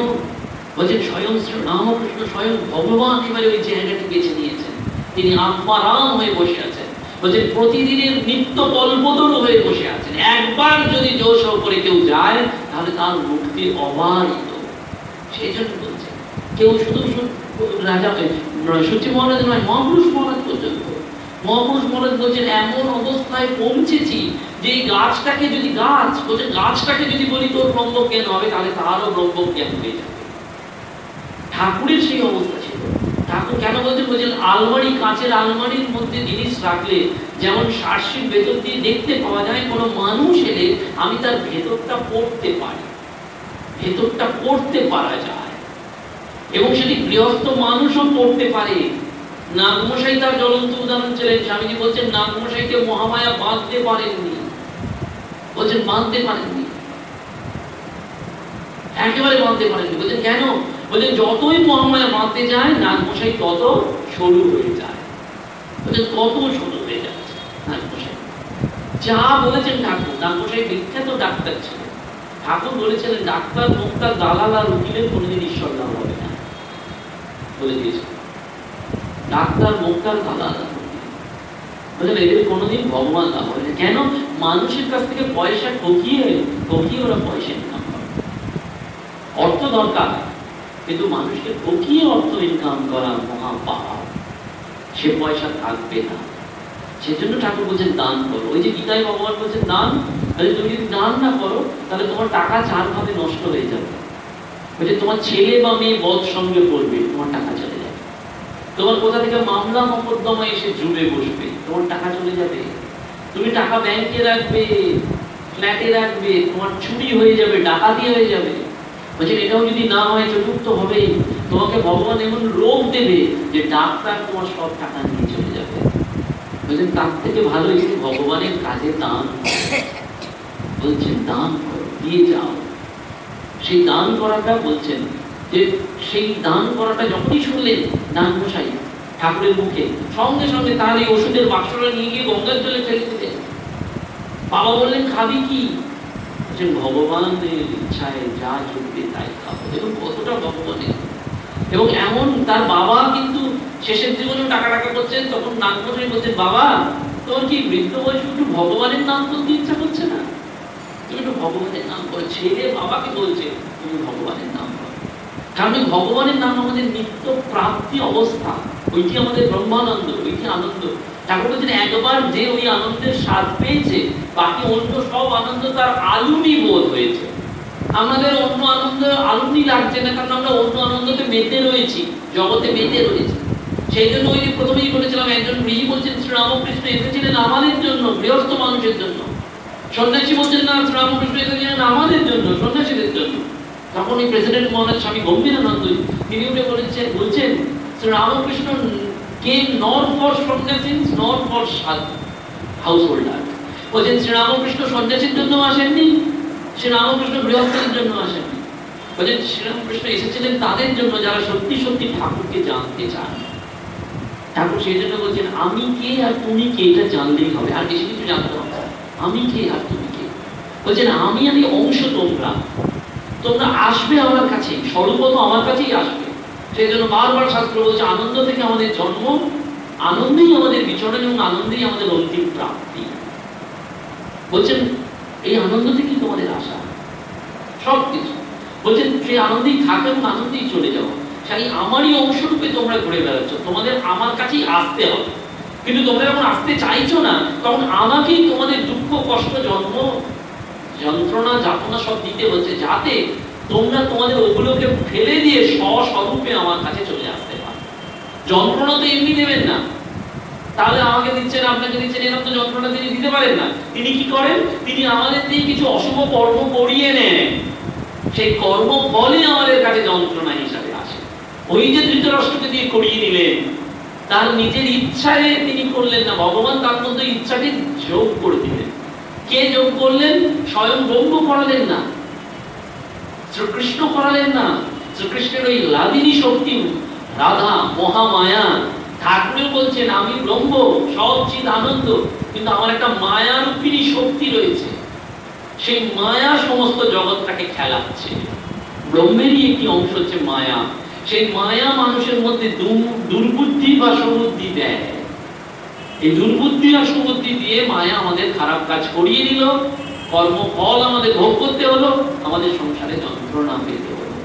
B: বলছেন স্বয়ং শ্রী রামকৃষ্ণ স্বয়ং ভগবান এবারে ওই জায়গাটি বেছে নিয়েছেন, তিনি আত্মারাম হয়ে বসে আছেন। বলছেন প্রতিদিনের নিত্য কল্পতরু হয়ে বসে আছেন। একবার যদি জোশ করে কেউ যায় তাহলে তার মুক্তি অবারিত। সেই জন্য বলছেন কেউ শুধু রাজা সূচি মহারাজ নয়, মহাপুরুষ মহারাজ পর্যন্ত। মহাপুরুষ মহারাজ বলছেন এমন অবস্থায় পৌঁছেছি যে এই গাছটাকে যদি বলছেন গাছটাকে যদি বলি তোর ব্রহ্মজ্ঞান হবে তাহলে তারও ব্রহ্মজ্ঞান হয়ে যাবে। ঠাকুরের সেই অবস্থা ছিল। ঠাকুর কেন বলছেন আলমারি, কাঁচের আলমারির মধ্যে জিনিস রাখলে যেমন সার্সির ভেতর দিয়ে দেখতে পাওয়া যায়, কোনো মানুষ এলে আমি তার ভেতরটা পড়তে পারি, ভেতরটা পড়তে পারা যায়, এবং সেটি গৃহস্থ মানুষও পড়তে পারে। নাগমশাই তার জ্বলন্ত উদাহরণ ছিলেন। স্বামীজি বলছেন নাগমশাইকে মহামায়া বাঁধতে পারেননি, বলছেন বাঁধতে পারেননি, একেবারে বাঁধতে পারেননি। বলছেন কেন? বলছেন যতই মহামায়া বাঁধতে যায় নাগমশাই তত সরু হয়ে যায়। বলছেন কত সরু হয়ে যাচ্ছে নাগমশাই। যা বলেছেন ঠাকুর, নাগমশাই বিখ্যাত ডাক্তার ছিলেন। ঠাকুর বলেছিলেন ডাক্তার মুক্তার দালাল আর উকিলের কোনোদিন ঈশ্বর লাভ হবে না, বলে দিয়েছে। ডাক্তার মুক্তার দালাল বলছেন এদের কোনোদিন ভগবান লাভ হবে না। কেন? মানুষের কাছ থেকে পয়সা ঠকিয়ে ওরা পয়সা ইনকাম করে। অর্থ দরকার, কিন্তু মানুষকে ঠকিয়ে অর্থ ইনকাম করা মহা পাপ, সে পয়সা থাকবে না। সেজন্য ঠাকুর বলছেন দান করো। ওই যে গীতায় ভগবান বলছেন দান, তুমি যদি দান না করো তাহলে তোমার টাকা 4 ভাবে নষ্ট হয়ে যাবে। বলছে তোমার ছেলে বা মেয়ে বদ সঙ্গে পড়বে, তোমার টাকা চলে যাবে। তোমার কোথা থেকে মামলা মোকদ্দমা এসে জুড়ে বসবে, তোমার টাকা চলে যাবে। তুমি টাকা ব্যাংকে রাখবে, ফ্ল্যাটে রাখবে, তোমার চুরি হয়ে যাবে, ডাকাতি হয়ে যাবে। বলছেন এটাও যদি না হয় চতুর্থ হবে তোমাকে ভগবান এমন রোগ দেবে যে ডাক্তার তোমার সব টাকা নিয়ে চলে যাবে। বলছেন তার থেকে ভালো একটু ভগবানের কাজে দান, বলছেন দান করো, দিয়ে যাও। সেই দান করাটা বলছেন যে সেই দান করাটা যখনই শুনলেন দান মশাই ঠাকুরের মুখে, সঙ্গে সঙ্গে তার এই ওষুধের বাক্সটা নিয়ে গিয়ে গঙ্গার জলে ফেলে দিলেন। বাবা বললেন খাবি কি? বলছেন ভগবানের ইচ্ছায় যা চলবে তাই খাবো। এবং কতটা ভগবানের, এবং এমন তার বাবা কিন্তু শেষের জীবনেও টাকা করছেন। তখন নাগমশাই বলছেন বাবা তোমার কি বৃদ্ধ বয়সে একটু ভগবানের নাম করতে ইচ্ছা করছে না? তুমি একটু ভগবানের নাম করো। ছেলে বাবাকে বলছে তুমি ভগবানের নাম করো, কারণ ভগবানের নাম আমাদের নিত্য প্রাপ্তি অবস্থা, ওইটি আমাদের ব্রহ্মানন্দ, ওইটি আনন্দ। ঠাকুর বলছেন একবার যে ওই আনন্দের স্বাদ পেয়েছে বাকি অন্য সব আনন্দ তার আলুনি বোধ হয়েছে। আমাদের অন্য আনন্দ আলুনি লাগছে না, কারণ আমরা অন্য আনন্দতে মেতে রয়েছি, জগতে মেতে রয়েছি। সেই জন্য ওই যে প্রথমেই বলেছিলাম একজন ঋষি বলছেন শ্রীরামকৃষ্ণ এসেছিলেন আমাদের জন্য, গৃহস্থ মানুষের জন্য। সন্ন্যাসী বলছেন না, শ্রীরামকৃষ্ণ এসেছিলেন আমাদের জন্য, সন্ন্যাসীদের জন্য। তখন এই প্রেসিডেন্ট মহারাজ স্বামী গম্ভীরানন্দ তিনি উঠে বলছেন Sri Ramakrishna came not for sannyasis nor for householder. বলছেন শ্রীরামকৃষ্ণ সন্ন্যাসীর জন্য আসেননি, শ্রীরামকৃষ্ণ গৃহস্থের জন্য আসেননি। বলছেন শ্রীরামকৃষ্ণ এসেছিলেন তাদের জন্য যারা সত্যি সত্যি ঠাকুরকে জানতে চান। ঠাকুর সেই জন্য বলছেন আমি কে আর তুমি কে এটা জানলেই হবে, আর বেশি কিছু জানতে হবে। আমি কে আর তুমি কে, বলছেন আমি অংশ, তোমরা আসবে আমার কাছে, স্বরূপত আমার কাছেই আসবে। সেই জন্য বারবার শাস্ত্র বলছে আনন্দ থেকে আমাদের জন্ম, আনন্দেই আমাদের বিচরণ এবং আনন্দেই আমাদের অন্তিম প্রাপ্তি। বলছেন এই আনন্দ থেকেই তোমাদের আশা সবকিছু। বলছেন সেই আনন্দেই থাকো এবং আনন্দেই চলে যাও। সেই আমারই অংশরূপে তোমরা ঘুরে বেড়াচ্ছ, তোমাদের আমার কাছেই আসতে হবে। কিন্তু তোমরা যখন আসতে চাইছো না তখন আমাকেই তোমাদের দুঃখ কষ্ট জন্ম যন্ত্রণা যাতনা সব দিতে হচ্ছে, যাতে তোমরা তোমাদের ওগুলোকে ফেলে দিয়ে স্বস্বরূপে আমার কাছে চলে আসতে পারো। যন্ত্রণা তো এমনি দেবেন না, তাহলে আমাকে দিচ্ছেন আপনাকে দিচ্ছেন এরকম তো যন্ত্রণা তিনি দিতে পারেন না। তিনি কি করেন, তিনি আমাদের দিয়ে কিছু অশুভ কর্ম করিয়ে নেন, সেই কর্ম ফলে আমাদের কাছে যন্ত্রণা হিসাবে আসে। ওই যে ধৃতরাষ্ট্রকে দিয়ে করিয়ে নিলেন, তার নিজের ইচ্ছায় তিনি করলেন না, ভগবান তার মধ্যে ইচ্ছাকে যোগ করে দিলেন। কে যোগ করলেন? স্বয়ং ব্রহ্ম করালেন না, শ্রীকৃষ্ণ করালেন না। শ্রীকৃষ্ণের ওই লাদিনী শক্তি রাধা মহামায়া, ঠাকুর বলছেন আমি ব্রহ্ম সচ্চিদ আনন্দ, কিন্তু আমার একটা মায়ারূপিণী শক্তি রয়েছে, সেই মায়া সমস্ত জগৎটাকে খেলাচ্ছে। ব্রহ্মেরই একটি অংশ হচ্ছে মায়া। সেই মায়া মানুষের মধ্যে দুর্বুদ্ধি বা সুবুদ্ধি দেয়। এই দুর্বুদ্ধি আর সুবুদ্ধি দিয়ে মায়া আমাদের খারাপ কাজ করিয়ে দিল, কর্মফল আমাদের ভোগ করতে হলো, আমাদের সংসারে যন্ত্রণা পেতে হলো।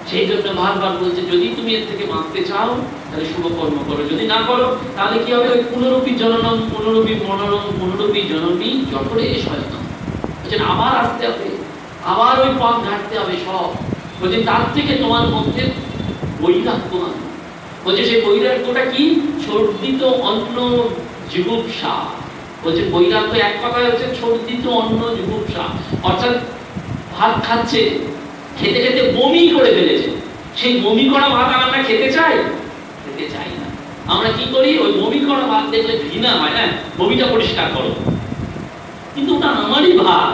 B: সেই জন্য বারবার বলছে যদি তুমি এর থেকে বাঁচতে চাও তাহলে শুভ কর্ম করো, যদি না করো তাহলে কি হবে? ওই পুনরূপী জননম পুনরূপী মননম পুনরূপী জননী জঠরে শয়নম। বলছেন আবার আসতে হবে, আবার ওই পথ ঘাটতে হবে সব। বলছে তার থেকে তোমার মধ্যে বৈরাগ্য আনো। বলছে সেই বৈরাগ্যটা কি? ছর্দিত অন্ন জিগুপ্সা। বলছে বৈরাগ্য এক কথায় হচ্ছে ছর্দিত অন্ন জিগুপ্সা, অর্থাৎ ভাত খাচ্ছে, খেতে খেতে বমি করে ফেলেছে। সেই বমি করা ভাত আমরা খেতে চাই? খেতে চাই না। আমরা কি করি? ওই বমি করা ভাত দেখলে ঘৃণা হয়, হ্যাঁ বমিটা পরিষ্কার করো, কিন্তু ওটা আমারই ভাত,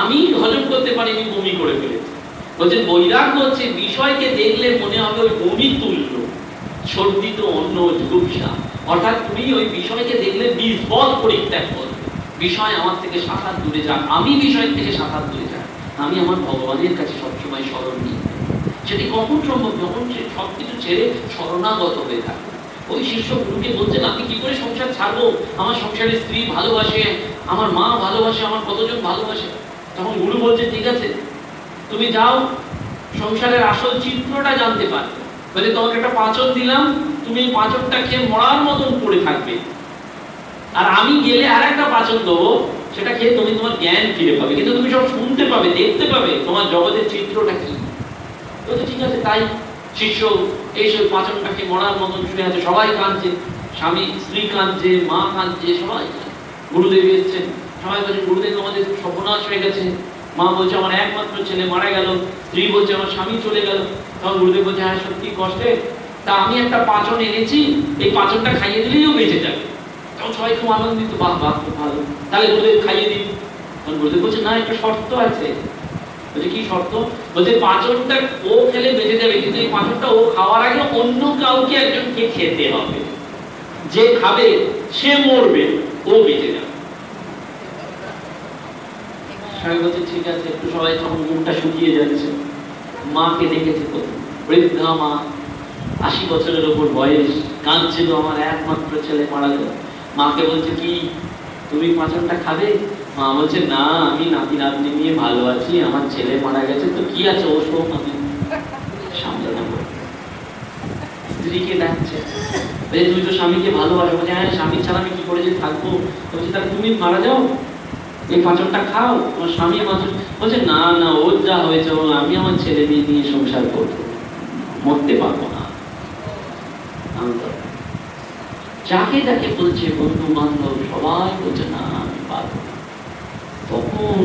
B: আমি হজম করতে পারিনি, বমি করে ফেলেছি। বলছে বৈরাগ্য হচ্ছে বিষয়কে দেখলে মনে হবে ওই বমি তুললো, ছর্দিত অন্ন জিগুপ্সা, অর্থাৎ তুমি ওই বিষয়কে দেখলে বিষবৎ পরিত্যাগ করবে। বিষয় আমার থেকে সাত দূরে যাক, আমি বিষয়ের থেকে সাত দূরে যাক, আমি আমার ভগবানের কাছে সবসময় স্মরণ নিই। সেটি কখন সম্ভব? যখন সে সবকিছু ছেড়ে শরণাগত হয়ে থাকে। ওই শিষ্য গুরুকে বলছেন আমি কি করে সংসার ছাড়বো, আমার সংসারের স্ত্রী ভালোবাসে, আমার মা ভালোবাসে, আমার কতজন ভালোবাসে। তখন গুরু বলছে ঠিক আছে তুমি যাও, সংসারের আসল চিত্রটা জানতে পারবে। বলে তোমাকে একটা পাচন দিলাম, তুমি এই পাচনটা খেয়ে মরার মতন পড়ে থাকবে, আর আমি গেলে আর একটা পাচন দেবো, সেটা খেয়ে তুমি তোমার জ্ঞান ফিরে পাবে, কিন্তু তুমি সব শুনতে পাবে, দেখতে পাবে তোমার জগতের চিত্রটা কি। তো ঠিক আছে, তাই শিষ্য এইসব পাচনটা খেয়ে মরার মতন শুনে আছে, সবাই কাঁদছে, স্বামী স্ত্রী কাঁদছে, মা কাঁদছে, সবাই। গুরুদেব এসছেন, সবাই বলছে গুরুদেব আমাদের সর্বনাশ হয়ে গেছে, মা বলছে আমার একমাত্র ছেলে মারা গেল, স্ত্রী বলছে আমার স্বামী চলে গেল। তখন গুরুদেব বলছে হ্যাঁ সত্যি কষ্টে, তা আমি একটা পাচন এনেছি, এই পাচনটা খাইয়ে দিলেই বেঁচে যাবে। তখন সবাই খুব আনন্দিত, বাহ বাহ খুব ভালো, তাহলে গুরুদেব খাইয়ে দিন। তখন গুরুদেব বলছে না একটা শর্ত আছে। বলছে কি শর্ত? বলছে পাচনটা ও খেলে বেঁচে যাবে, কিন্তু এই পাচনটা ও খাওয়ার আগে অন্য কাউকে একজনকে খেতে হবে, যে খাবে সে মরবে, ও বেঁচে যাবে। সবাই বলছে ঠিক আছে। একটু সবাই তখন মুখটা শুকিয়ে যাচ্ছে। মাকে দেখেছে প্রথম, বৃদ্ধা মা, 80 বছরের ওপর বয়স, কাঁদছিল আমার একমাত্র ছেলে মারা গেল। মাকে বলছে কি তুমি পাচনটা খাবে? মা বলছে না আমি নাতি নাতনি নিয়ে ভালো আছি, আমার ছেলে মারা গেছে তো কি আছে, ও সব আমি সামলে নেবো। স্ত্রীকে ডাকছে, বলছে তুমি তো স্বামীকে ভালোবাসো। বলছে হ্যাঁ স্বামী ছাড়া আমি কি করে যে থাকবো। বলছে তাহলে তুমি মারা যাও, এই পাচনটা খাও, তোমার স্বামী পাচন। বলছে না না ওর যা হয়েছে, আমি আমার ছেলে মেয়ে নিয়ে সংসার করবো, মরতে পারবো না। যাকে যাকে বলছে বন্ধু বান্ধব সবাই বলছে না আমি পারবো না। তখন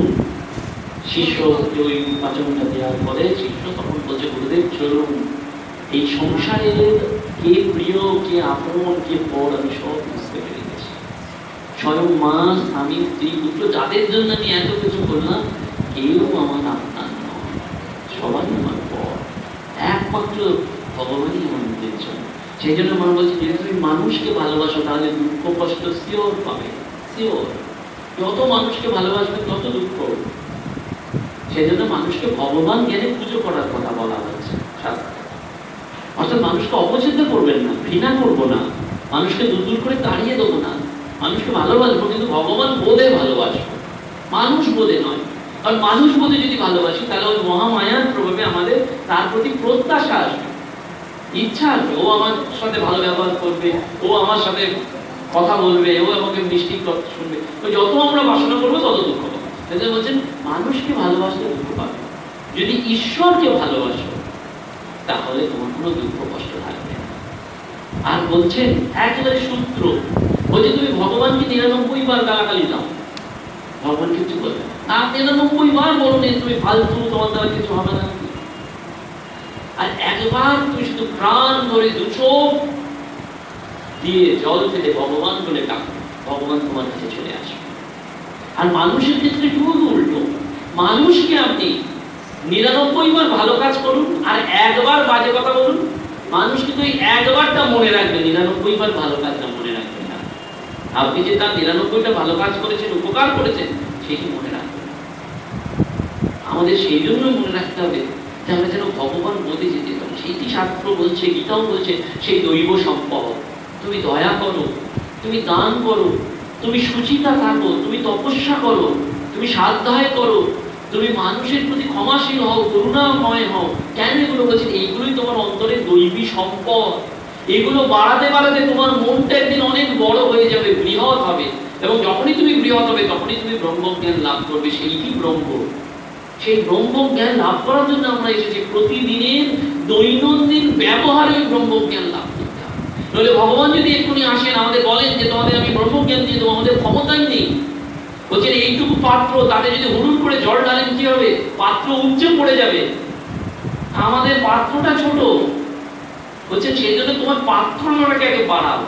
B: শিষ্যকে ওই পাচনটা দেওয়ার পরে শিষ্য তখন বলছে গুরুদেব চলুন, এই সংসারের কে প্রিয় কে আপন কে পর আমি সব বুঝতে পেরে গেছি। স্বয়ং মা স্বামী স্ত্রী পুত্র যাদের জন্য আমি এত কিছু করলাম, কেউ আমার আপনার নয়, সবাই আমার পর, একমাত্র ভগবানই আমার নিজের জন্য। সেই জন্য মা বলছে যদি তুমি মানুষকে ভালোবাসো তাহলে দুঃখ কষ্ট শিওর পাবে, শিওর। যত মানুষকে ভালোবাসবে তত দুঃখ। সেই জন্য মানুষকে ভগবান জ্ঞানে পুজো করার কথা বলা হচ্ছে শাস্ত্রে। অর্থাৎ মানুষকে অপছন্দ করবেন না, ঘৃণা করবো না, মানুষকে দূর করে তাড়িয়ে দেবো না, মানুষকে ভালোবাসবো কিন্তু ভগবান বোধে ভালোবাসবো, মানুষ বোধে নয়। কারণ মানুষ বোধে যদি ভালোবাসি তাহলে ওই মহামায়ার প্রভাবে আমাদের তার প্রতি প্রত্যাশা আসবে, ইচ্ছা আসবে, ও আমার সাথে ভালো ব্যবহার করবে, ও আমার সাথে কথা বলবে, ও আমাকে মিষ্টি কথা শুনবে। তো যত আমরা বাসনা করবো তত দুঃখ পাবো। তাই বলছেন মানুষকে ভালোবাসলে দুঃখ পাবে, যদি ঈশ্বরকে ভালোবাসো তাহলে তোমার কোনো দুঃখ কষ্ট থাকবে না। আর বলছেন একেবারে সূত্র, বলছে তুমি ভগবানকে 99 বার গালাগালি দাও, ভগবান কিছু বলবে না। 99 বার বলো না তুমি ফালতু, তোমার দ্বারা কিছু হবে না। আর একবার তুমি শুধু প্রাণ ধরে দু চোখ দিয়ে জল ফেলে ভগবান বলে ডাকো, ভগবান তোমার কাছে চলে আসবে। আর মানুষের ক্ষেত্রে খুব উল্টো, মানুষকে আপনি 99 বার ভালো কাজ করুন আর একবার বাজে কথা বলুন, মানুষ কিন্তু এই একবারটা মনে রাখবে, 99 বার ভালো কাজটা মনে রাখবে না। আপনি যে তার 99টা ভালো কাজ করেছেন, উপকার করেছেন, সেটি মনে রাখবেন। আমাদের সেই জন্য মনে রাখতে হবে যে আমরা যেন ভগবান বোধে যেতে পারি। সেইটি শাস্ত্র বলছে, গীতাও বলছে, সেই দৈব সম্পদ। তুমি দয়া করো, তুমি দান করো, তুমি সুচিতা থাকো, তুমি তপস্যা করো, তুমি স্বাধ্যায় করো, তুমি মানুষের প্রতি ক্ষমাশীল হও, করুণাময় হও। কেন এগুলো বলছেন? এইগুলোই তোমার অন্তরের দৈবী সম্পদ। এগুলো বাড়াতে বাড়াতে তোমার মনটা একদিন অনেক বড় হয়ে যাবে, বৃহৎ হবে, এবং যখনই তুমি বৃহৎ হবে তখনই তুমি ব্রহ্মজ্ঞান লাভ করবে। সেইটি ব্রহ্ম। সেই ব্রহ্মজ্ঞান লাভ করার জন্য আমরা এসেছি, প্রতিদিনের দৈনন্দিন ব্যবহারে ওই ব্রহ্মজ্ঞান লাভ করতে হবে। নইলে ভগবান যদি এক্ষুনি আসেন আমাদের বলেন যে তোমাদের আমি ব্রহ্মজ্ঞান দিয়ে দেবো, আমাদের ক্ষমতাই নেই। বলছেন এইটুকু পাত্র, তাতে যদি হুড়ুর করে জল ঢালেন কি হবে? পাত্র উপচে পড়ে যাবে। আমাদের পাত্রটা ছোট। বলছেন সেই জন্য তোমার পাত্রটাকে আগে বাড়াও।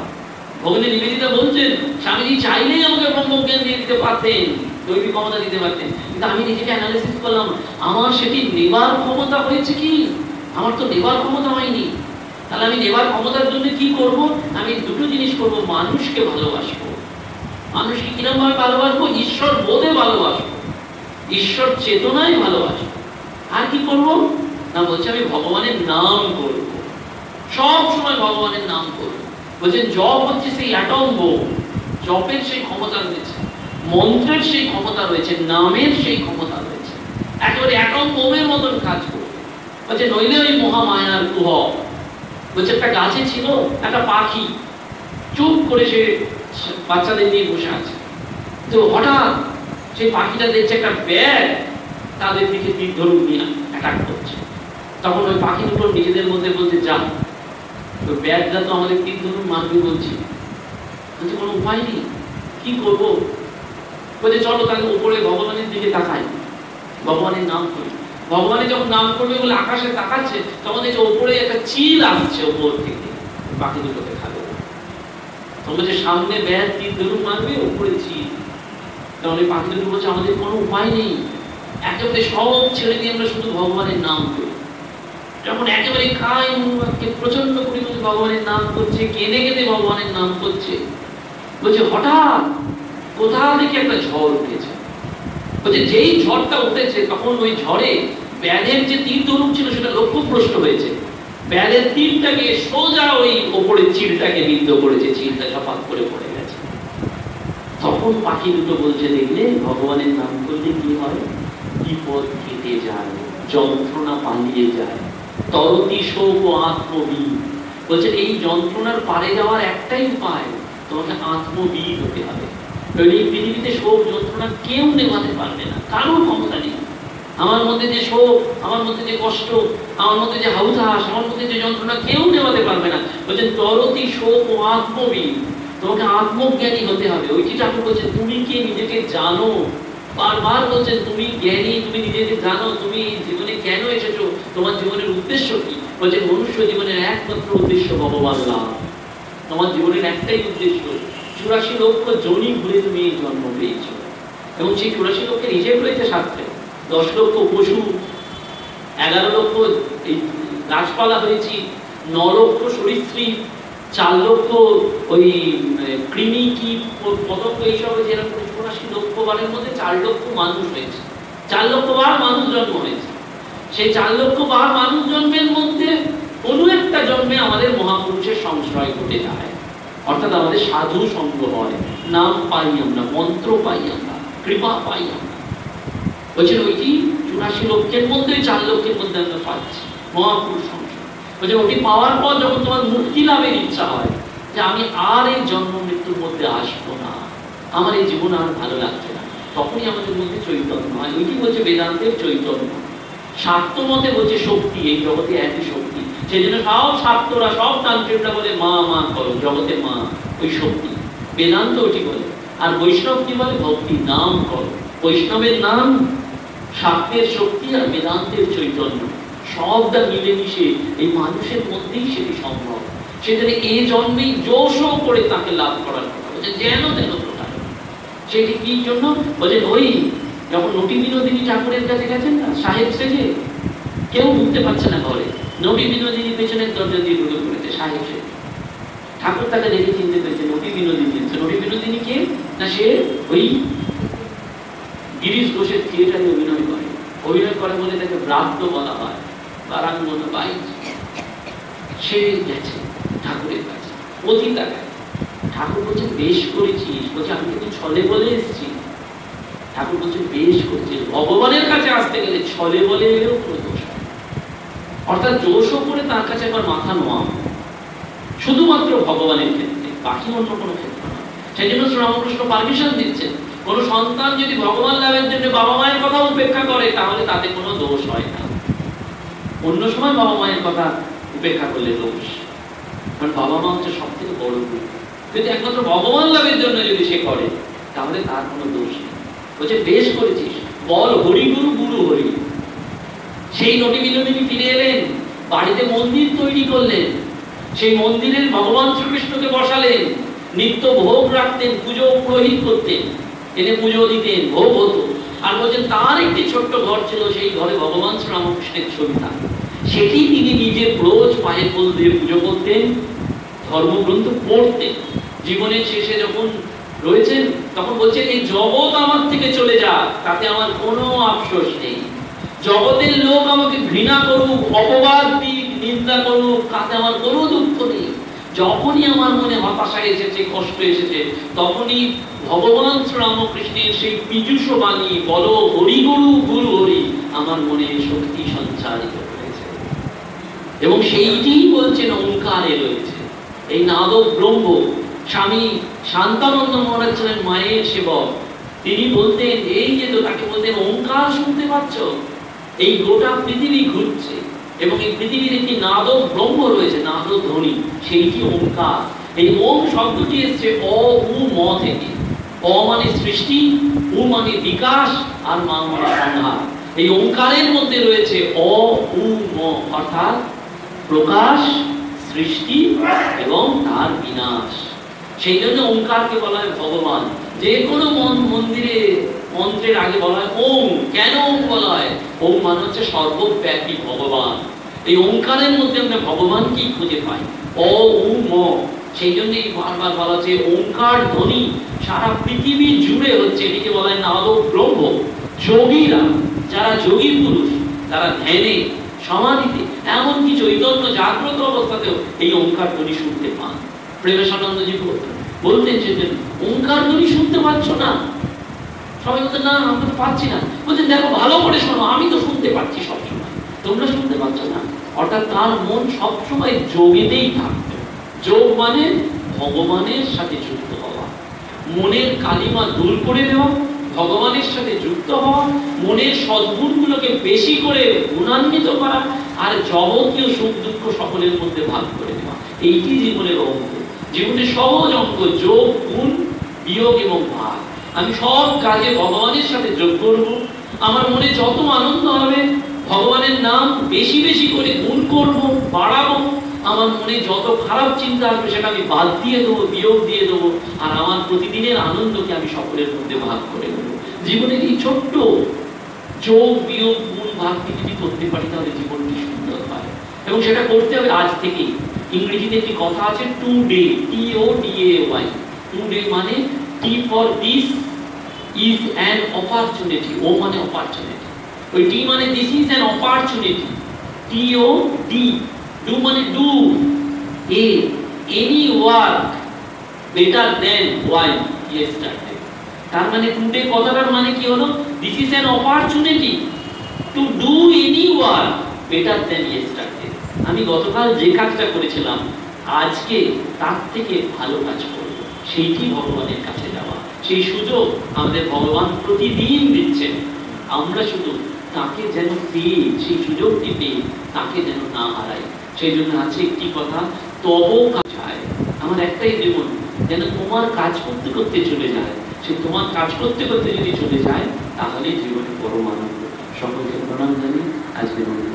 B: ভগিনী নিবেদিতা বলছেন স্বামীজি চাইলেই আমাকে ব্রহ্মজ্ঞান দিয়ে দিতে পারতেন, দৈবিক ক্ষমতা দিতে পারতেন, কিন্তু আমি নিজেকে অ্যানালিসিস করলাম, আমার সেটি নেবার ক্ষমতা হয়েছে কি? আমার তো নেবার ক্ষমতা হয়নি। তাহলে আমি নেবার ক্ষমতার জন্য কি করব? আমি দুটো জিনিস করব, মানুষকে ভালোবাসবো। মানুষকে কিরকম ভাবে ভালোবাসবো? ঈশ্বর বোধে ভালোবাসবো, ঈশ্বর চেতনায় ভালোবাসবো। আর কি করব না, বলছে আমি ভগবানের নাম করব, সব সময় ভগবানের নাম করব। বলছেন জপ হচ্ছে সেই অ্যাটম বোম, জপের সেই ক্ষমতা রয়েছে, মন্ত্রের সেই ক্ষমতা রয়েছে, নামের সেই ক্ষমতা রয়েছে, একেবারে অ্যাটম বোমের মতন কাজ করবে। বলছে নইলে ওই মহামায়ার কুহক। বলছে একটা গাছে ছিল একটা পাখি, চুপ করে সে বাচ্চাদের নিয়ে বসে আছে। তো হঠাৎ সেই পাখিটা দেখছে একটা ব্যাগ তাদের দিকে তীর ধনুক নিয়ে অ্যাটাক করছে। তখন ওই পাখি দুটো নিজেদের মধ্যে বলছে যা, তো ব্যাগটা তো আমাদের তীর ধনুক মারবে বলছি, বলছে কোনো উপায় নেই, কি করবো? বলছে চলো তাহলে উপরে ভগবানের দিকে তাকাই। ভগবানের নাম করি। ভগবানের যখন নাম করবে বলে আকাশে তাকাচ্ছে, তখন দেখছে ওপরে একটা চিল আসছে ওপর থেকে, বাকি দুটোকে খাবে। তখন যে সামনে ব্যাগ তীর ধরুন মারবে, ওপরে চিল। তাহলে পাখি দুটো বলছে আমাদের কোনো উপায় নেই, একেবারে সব ছেড়ে দিয়ে আমরা শুধু ভগবানের নাম করি। যখন একেবারে খাই প্রচন্ড পরিমাণে ভগবানের নাম করছে, কেঁদে কেঁদে ভগবানের নাম করছে, বলছে হঠাৎ কোথা থেকে একটা ঝড় উঠেছে। বলছে যেই ঝড়টা উঠেছে তখন ওই ঝড়ে ব্যালের যে তীর ধনুক ছিল সেটা লক্ষ্যভ্রষ্ট হয়েছে। ব্যালের তীরটাকে সোজা ওই ওপরে চিলটাকে বিদ্ধ করেছে, চিলটা ঝপাত করে পড়ে গেছে। তখন পাখি দুটো বলছে দেখলে ভগবানের নাম করলে কি হয়, বিপদ কেটে যায়, যন্ত্রণা পালিয়ে যায়, তরতি শোক ও আত্মবীর। বলছে এই যন্ত্রণার পারে যাওয়ার একটাই উপায়, তোমাকে আত্মবীর হতে হবে। এই পৃথিবীতে শোক যন্ত্রণা কেউ নেভাতে পারবে না, কারোর ক্ষমতা নেই। আমার মধ্যে যে শোক, আমার মধ্যে যে কষ্ট, আমার মধ্যে যে হাউতাস, আমার মধ্যে যে যন্ত্রণা কেউ নেভাতে পারবে না। বলছেন তরতি শোক ও আত্মবীর, তোমাকে আত্মজ্ঞানী হতে হবে। ওই যে ঠাকুর বলছেন তুমি কি নিজেকে জানো, বারবার বলছেন তুমি জ্ঞানী, তুমি নিজেকে জানো, তুমি জীবনে কেন এসেছো, তোমার জীবনের উদ্দেশ্য কি। বলছেন মনুষ্য জীবনের একমাত্র উদ্দেশ্য ভগবান লাভ। তোমার জীবনের একটাই উদ্দেশ্য, 84 লক্ষ জনি ঘুরে তুমি এই জন্ম পেয়েছ, এবং সেই 84 লক্ষের হিসেব রয়েছে শাস্ত্রে। 10 লক্ষ পশু, 11 লক্ষ এই গাছপালা হয়েছি, 9 লক্ষ সরীসৃপ, 4 লক্ষ ওই কৃমি কীট পতঙ্গ, এইসব হয়েছে। এরকম 84 লক্ষ বারের মধ্যে 4 লক্ষ মানুষ হয়েছে, 4 লক্ষ বার মানুষ জন্ম হয়েছে। সেই 4 লক্ষ বার মানুষ জন্মের মধ্যে কোনো একটা জন্মে আমাদের মহাপুরুষের সংশ্রয় ঘটে যায়, অর্থাৎ আমাদের সাধু সঙ্গ হয়, নাম পাই আমরা, মন্ত্র পাই আমরা, কৃপা পাই আমরা। বলছেন ওইটি 84 লক্ষের মধ্যে 4 লক্ষের মধ্যে আমরা পাচ্ছি মহাপুরুষ সংশ্রয়। বলছেন ওটি পাওয়ার পর যখন তোমার মুক্তি লাভের ইচ্ছা হয়, যে আমি আর এই জন্ম মৃত্যুর মধ্যে আসবো না, আমার এই জীবন আর ভালো লাগছে না, তখনই আমাদের মধ্যে চৈতন্য হয়। ওইটি বলছে বেদান্তের চৈতন্য। শাক্ত মতে বলছে শক্তি, এই জগতে একই শক্তি। সেই জন্য সব শাক্তরা, সব তান্ত্রিকরা বলে মা মা করো, জগতে মা, ওই শক্তি। বেদান্ত ওটি বলে। আর বৈষ্ণব কি বলে, ভক্তি, নাম করো। বৈষ্ণবের নাম, শাক্তের শক্তি আর বেদান্তের চৈতন্য, সবটা মিলেমিশে এই মানুষের মধ্যেই সেটি সম্ভব। সেখানে এই জন্মেই জোশও করে তাকে লাভ করার কথা বলছে, যেন তেন প্রকার। সেটি কি জন্য বলছে, ওই যখন নটি বিনোদিনী ঠাকুরের কাছে গেছেন না সাহেব সেজে, কেউ ঢুকতে পারছে না ঘরে, নটি বিনোদিনী পেছনের দরজা দিয়ে ঢুকে পড়েছে সাহেব সেজে। ঠাকুর তাকে দেখে চিনতে পেরেছে, নটি বিনোদিনী। নটি বিনোদিনী কে না, সে ওই গিরিশ ঘোষের থিয়েটারে অভিনয় করে। অভিনয় করে বলে তাকে ব্রাত্য বলা হয়, বারাঙ্গনা বাই। সে গেছে ঠাকুরের কাছে, অতি টাকায়। ঠাকুর বলছে বেশ করেছিস। বলছে আমি কিন্তু ছলে বলে এসেছি। ঠাকুর বলছে বেশ করেছিস। ভগবানের কাছে আসতে গেলে ছলে বলে এলেও কোনো দোষ হয়, অর্থাৎ দোষও করে তার কাছে আবার মাথা নোয়া, শুধুমাত্র ভগবানের ক্ষেত্রে, বাকি অন্য কোনো ক্ষেত্রে না। সেই জন্য শ্রীরামকৃষ্ণ পারমিশন দিচ্ছেন, কোন সন্তান যদি ভগবান লাভের জন্য বাবা মায়ের কথা উপেক্ষা করে তাহলে তাতে কোনো দোষ হয় না। অন্য সময় বাবা মায়ের কথা উপেক্ষা করলে দোষ, কারণ বাবা মা হচ্ছে সব থেকে বড় গুরু। যদি একমাত্র ভগবান লাভের জন্য যদি সে করে তাহলে তার কোনো দোষ নেই। বলছে বেশ করেছিস, বল হরি গুরু, গুরু হরি। সেই নটি বিনোদিনী ফিরে এলেন, বাড়িতে মন্দির তৈরি করলেন, সেই মন্দিরের ভগবান শ্রীকৃষ্ণকে বসালেন, নিত্য ভোগ রাখতেন, পুজো পুরোহিত করতেন, এনে পুজো দিতেন, ভোগ হতো। আর বলছেন তার একটি ছোট্ট ঘর ছিল, সেই ঘরে ভগবান শ্রীরামকৃষ্ণের ছবি থাকত, সেটি তিনি নিজে রোজ পায়ে ফুল দিয়ে পুজো করতেন, ধর্মগ্রন্থ পড়তেন। জীবনের শেষে যখন রয়েছেন তখন বলছেন এই জগৎ আমার থেকে চলে যাক, তাতে আমার কোনো আফসোস নেই। জগতের লোক আমাকে ঘৃণা করুক, অপবাদ দিক, নিন্দা করুক, তাতে আমার কোনো দুঃখ নেই। যখনই আমার মনে হতাশা এসেছে, কষ্ট এসেছে, তখনই ভগবান শ্রীরামকৃষ্ণের সেই পীযুষ বাণী বলো হরি গুরু, গুরু হরি আমার মনে শক্তি সঞ্চারিত হয়েছে। এবং সেইটি বলছেন ওঙ্কারে রয়েছে। এই নাদব ব্রহ্ম, স্বামী শান্তানন্দ মহারাজ ছিলেন মায়ের সেবক। তিনি বলতেন, এই যে তো তাকে বলতেন ওঙ্কার শুনতে পাচ্ছ, এই গোটা পৃথিবী ঘুরছে এবং এই পৃথিবীর একটি নাদব ব্রহ্ম রয়েছে, নাদব ধ্বনি, সেইটি ওঙ্কার। এই ওম শব্দটি এসছে অ উ ম থেকে। অ মানে সৃষ্টি, উ মানে বিকাশ, আর মা মানে সংহার। এই ওঙ্কারের মধ্যে রয়েছে অ উ ম, অর্থাৎ প্রকাশ, সৃষ্টি এবং তার বিনাশ। সেই জন্য ওঙ্কারকে বলা হয় ভগবান। যে কোনো মন্দিরে মন্ত্রের আগে বলা হয় ওম। কেন ওম বলা হয়? ওম মানে হচ্ছে সর্বব্যাপী ভগবান। এই ওঙ্কারের মধ্যে আমরা ভগবানকেই খুঁজে পাই, অ উ ম। সেই জন্যই বারবার বলা হচ্ছে ওঙ্কার ধ্বনি সারা পৃথিবী জুড়ে হচ্ছে। এটিকে বলা হয় নাদ ব্রহ্ম। যোগীরা, যারা যোগী পুরুষ, তারা ধ্যানে, সমাধিতে, এমনকি চৈতন্য জাগ্রত অবস্থাতেও এই ওঙ্কার ধ্বনি শুনতে পান। প্রেমেশানন্দজি বলতেন যে ওঙ্কার ধ্বনি শুনতে পাচ্ছ না? সবাই বলতেন না আমরা তো পাচ্ছি না। বলছেন দেখো ভালো করে শোনো, আমি তো শুনতে পাচ্ছি সবসময়, তোমরা শুনতে পাচ্ছ না। অর্থাৎ তার মন সবসময় যোগেতেই থাকতো। যোগ মানে ভগবানের সাথে যুক্ত হওয়া, মনের কালিমা দূর করে দেওয়া, ভগবানের সাথে যুক্ত হওয়া, মনের সদ্গুণগুলোকে বেশি করে গুণান্বিত করা, আর যাবতীয় সুখ দুঃখ সকলের মধ্যে ভাগ করে দেওয়া। এইটি জীবনের অঙ্ক, জীবনের সহজ অঙ্ক। যোগ, গুণ, বিয়োগ এবং ভাগ। আমি সব কাজে ভগবানের সাথে যোগ করব। আমার মনে যত আনন্দ হবে, ভগবানের নাম বেশি বেশি করে গুণ করব, বাড়াবো। আমার মনে যত খারাপ চিন্তা আসবে সেটা আমি বাদ দিয়ে দেবো, বিয়োগ দিয়ে দেবো। আর আমার প্রতিদিনের আনন্দকে আমি সকলের মধ্যে ভাগ করে দেবো। জীবনের এই ছোট্ট যোগ, বিয়োগ, গুণ, ভাগকে যদি করতে পারি তাহলে জীবনটি সুন্দর হয়। এবং সেটা করতে হবে আজ থেকেই। ইংরেজিতে একটি কথা আছে টুডে, TODAY। টুডে মানে T for this is an opportunity. O মানে অপরচুনিটি, ওই টি মানে this is an opportunity. TOD, do মানে do. Any work better than Y yesterday. তার মানে টুডে কথাটার মানে কি হলো? This is an opportunity to do any work better than yesterday. আমি গতকাল যে কাজটা করেছিলাম আজকে তার থেকে ভালো কাজ করব, সেইটি ভগবানের কাছে যাওয়া। সেই সুযোগ আমাদের ভগবান প্রতিদিন দিচ্ছেন। আমরা শুধু তাকে যেন পেয়ে, সেই সুযোগটি পেয়ে তাকে যেন না হারাই। সেই জন্য আছে একটি কথা, তব কাজ। আমার একটাই জীবন যেন তোমার কাজ করতে করতে চলে যায়। সে তোমার কাজ করতে করতে যদি চলে যায় তাহলে জীবনে পরম আনন্দ। সকলকে প্রণাম জানি আজকের অনুষ্ঠানে।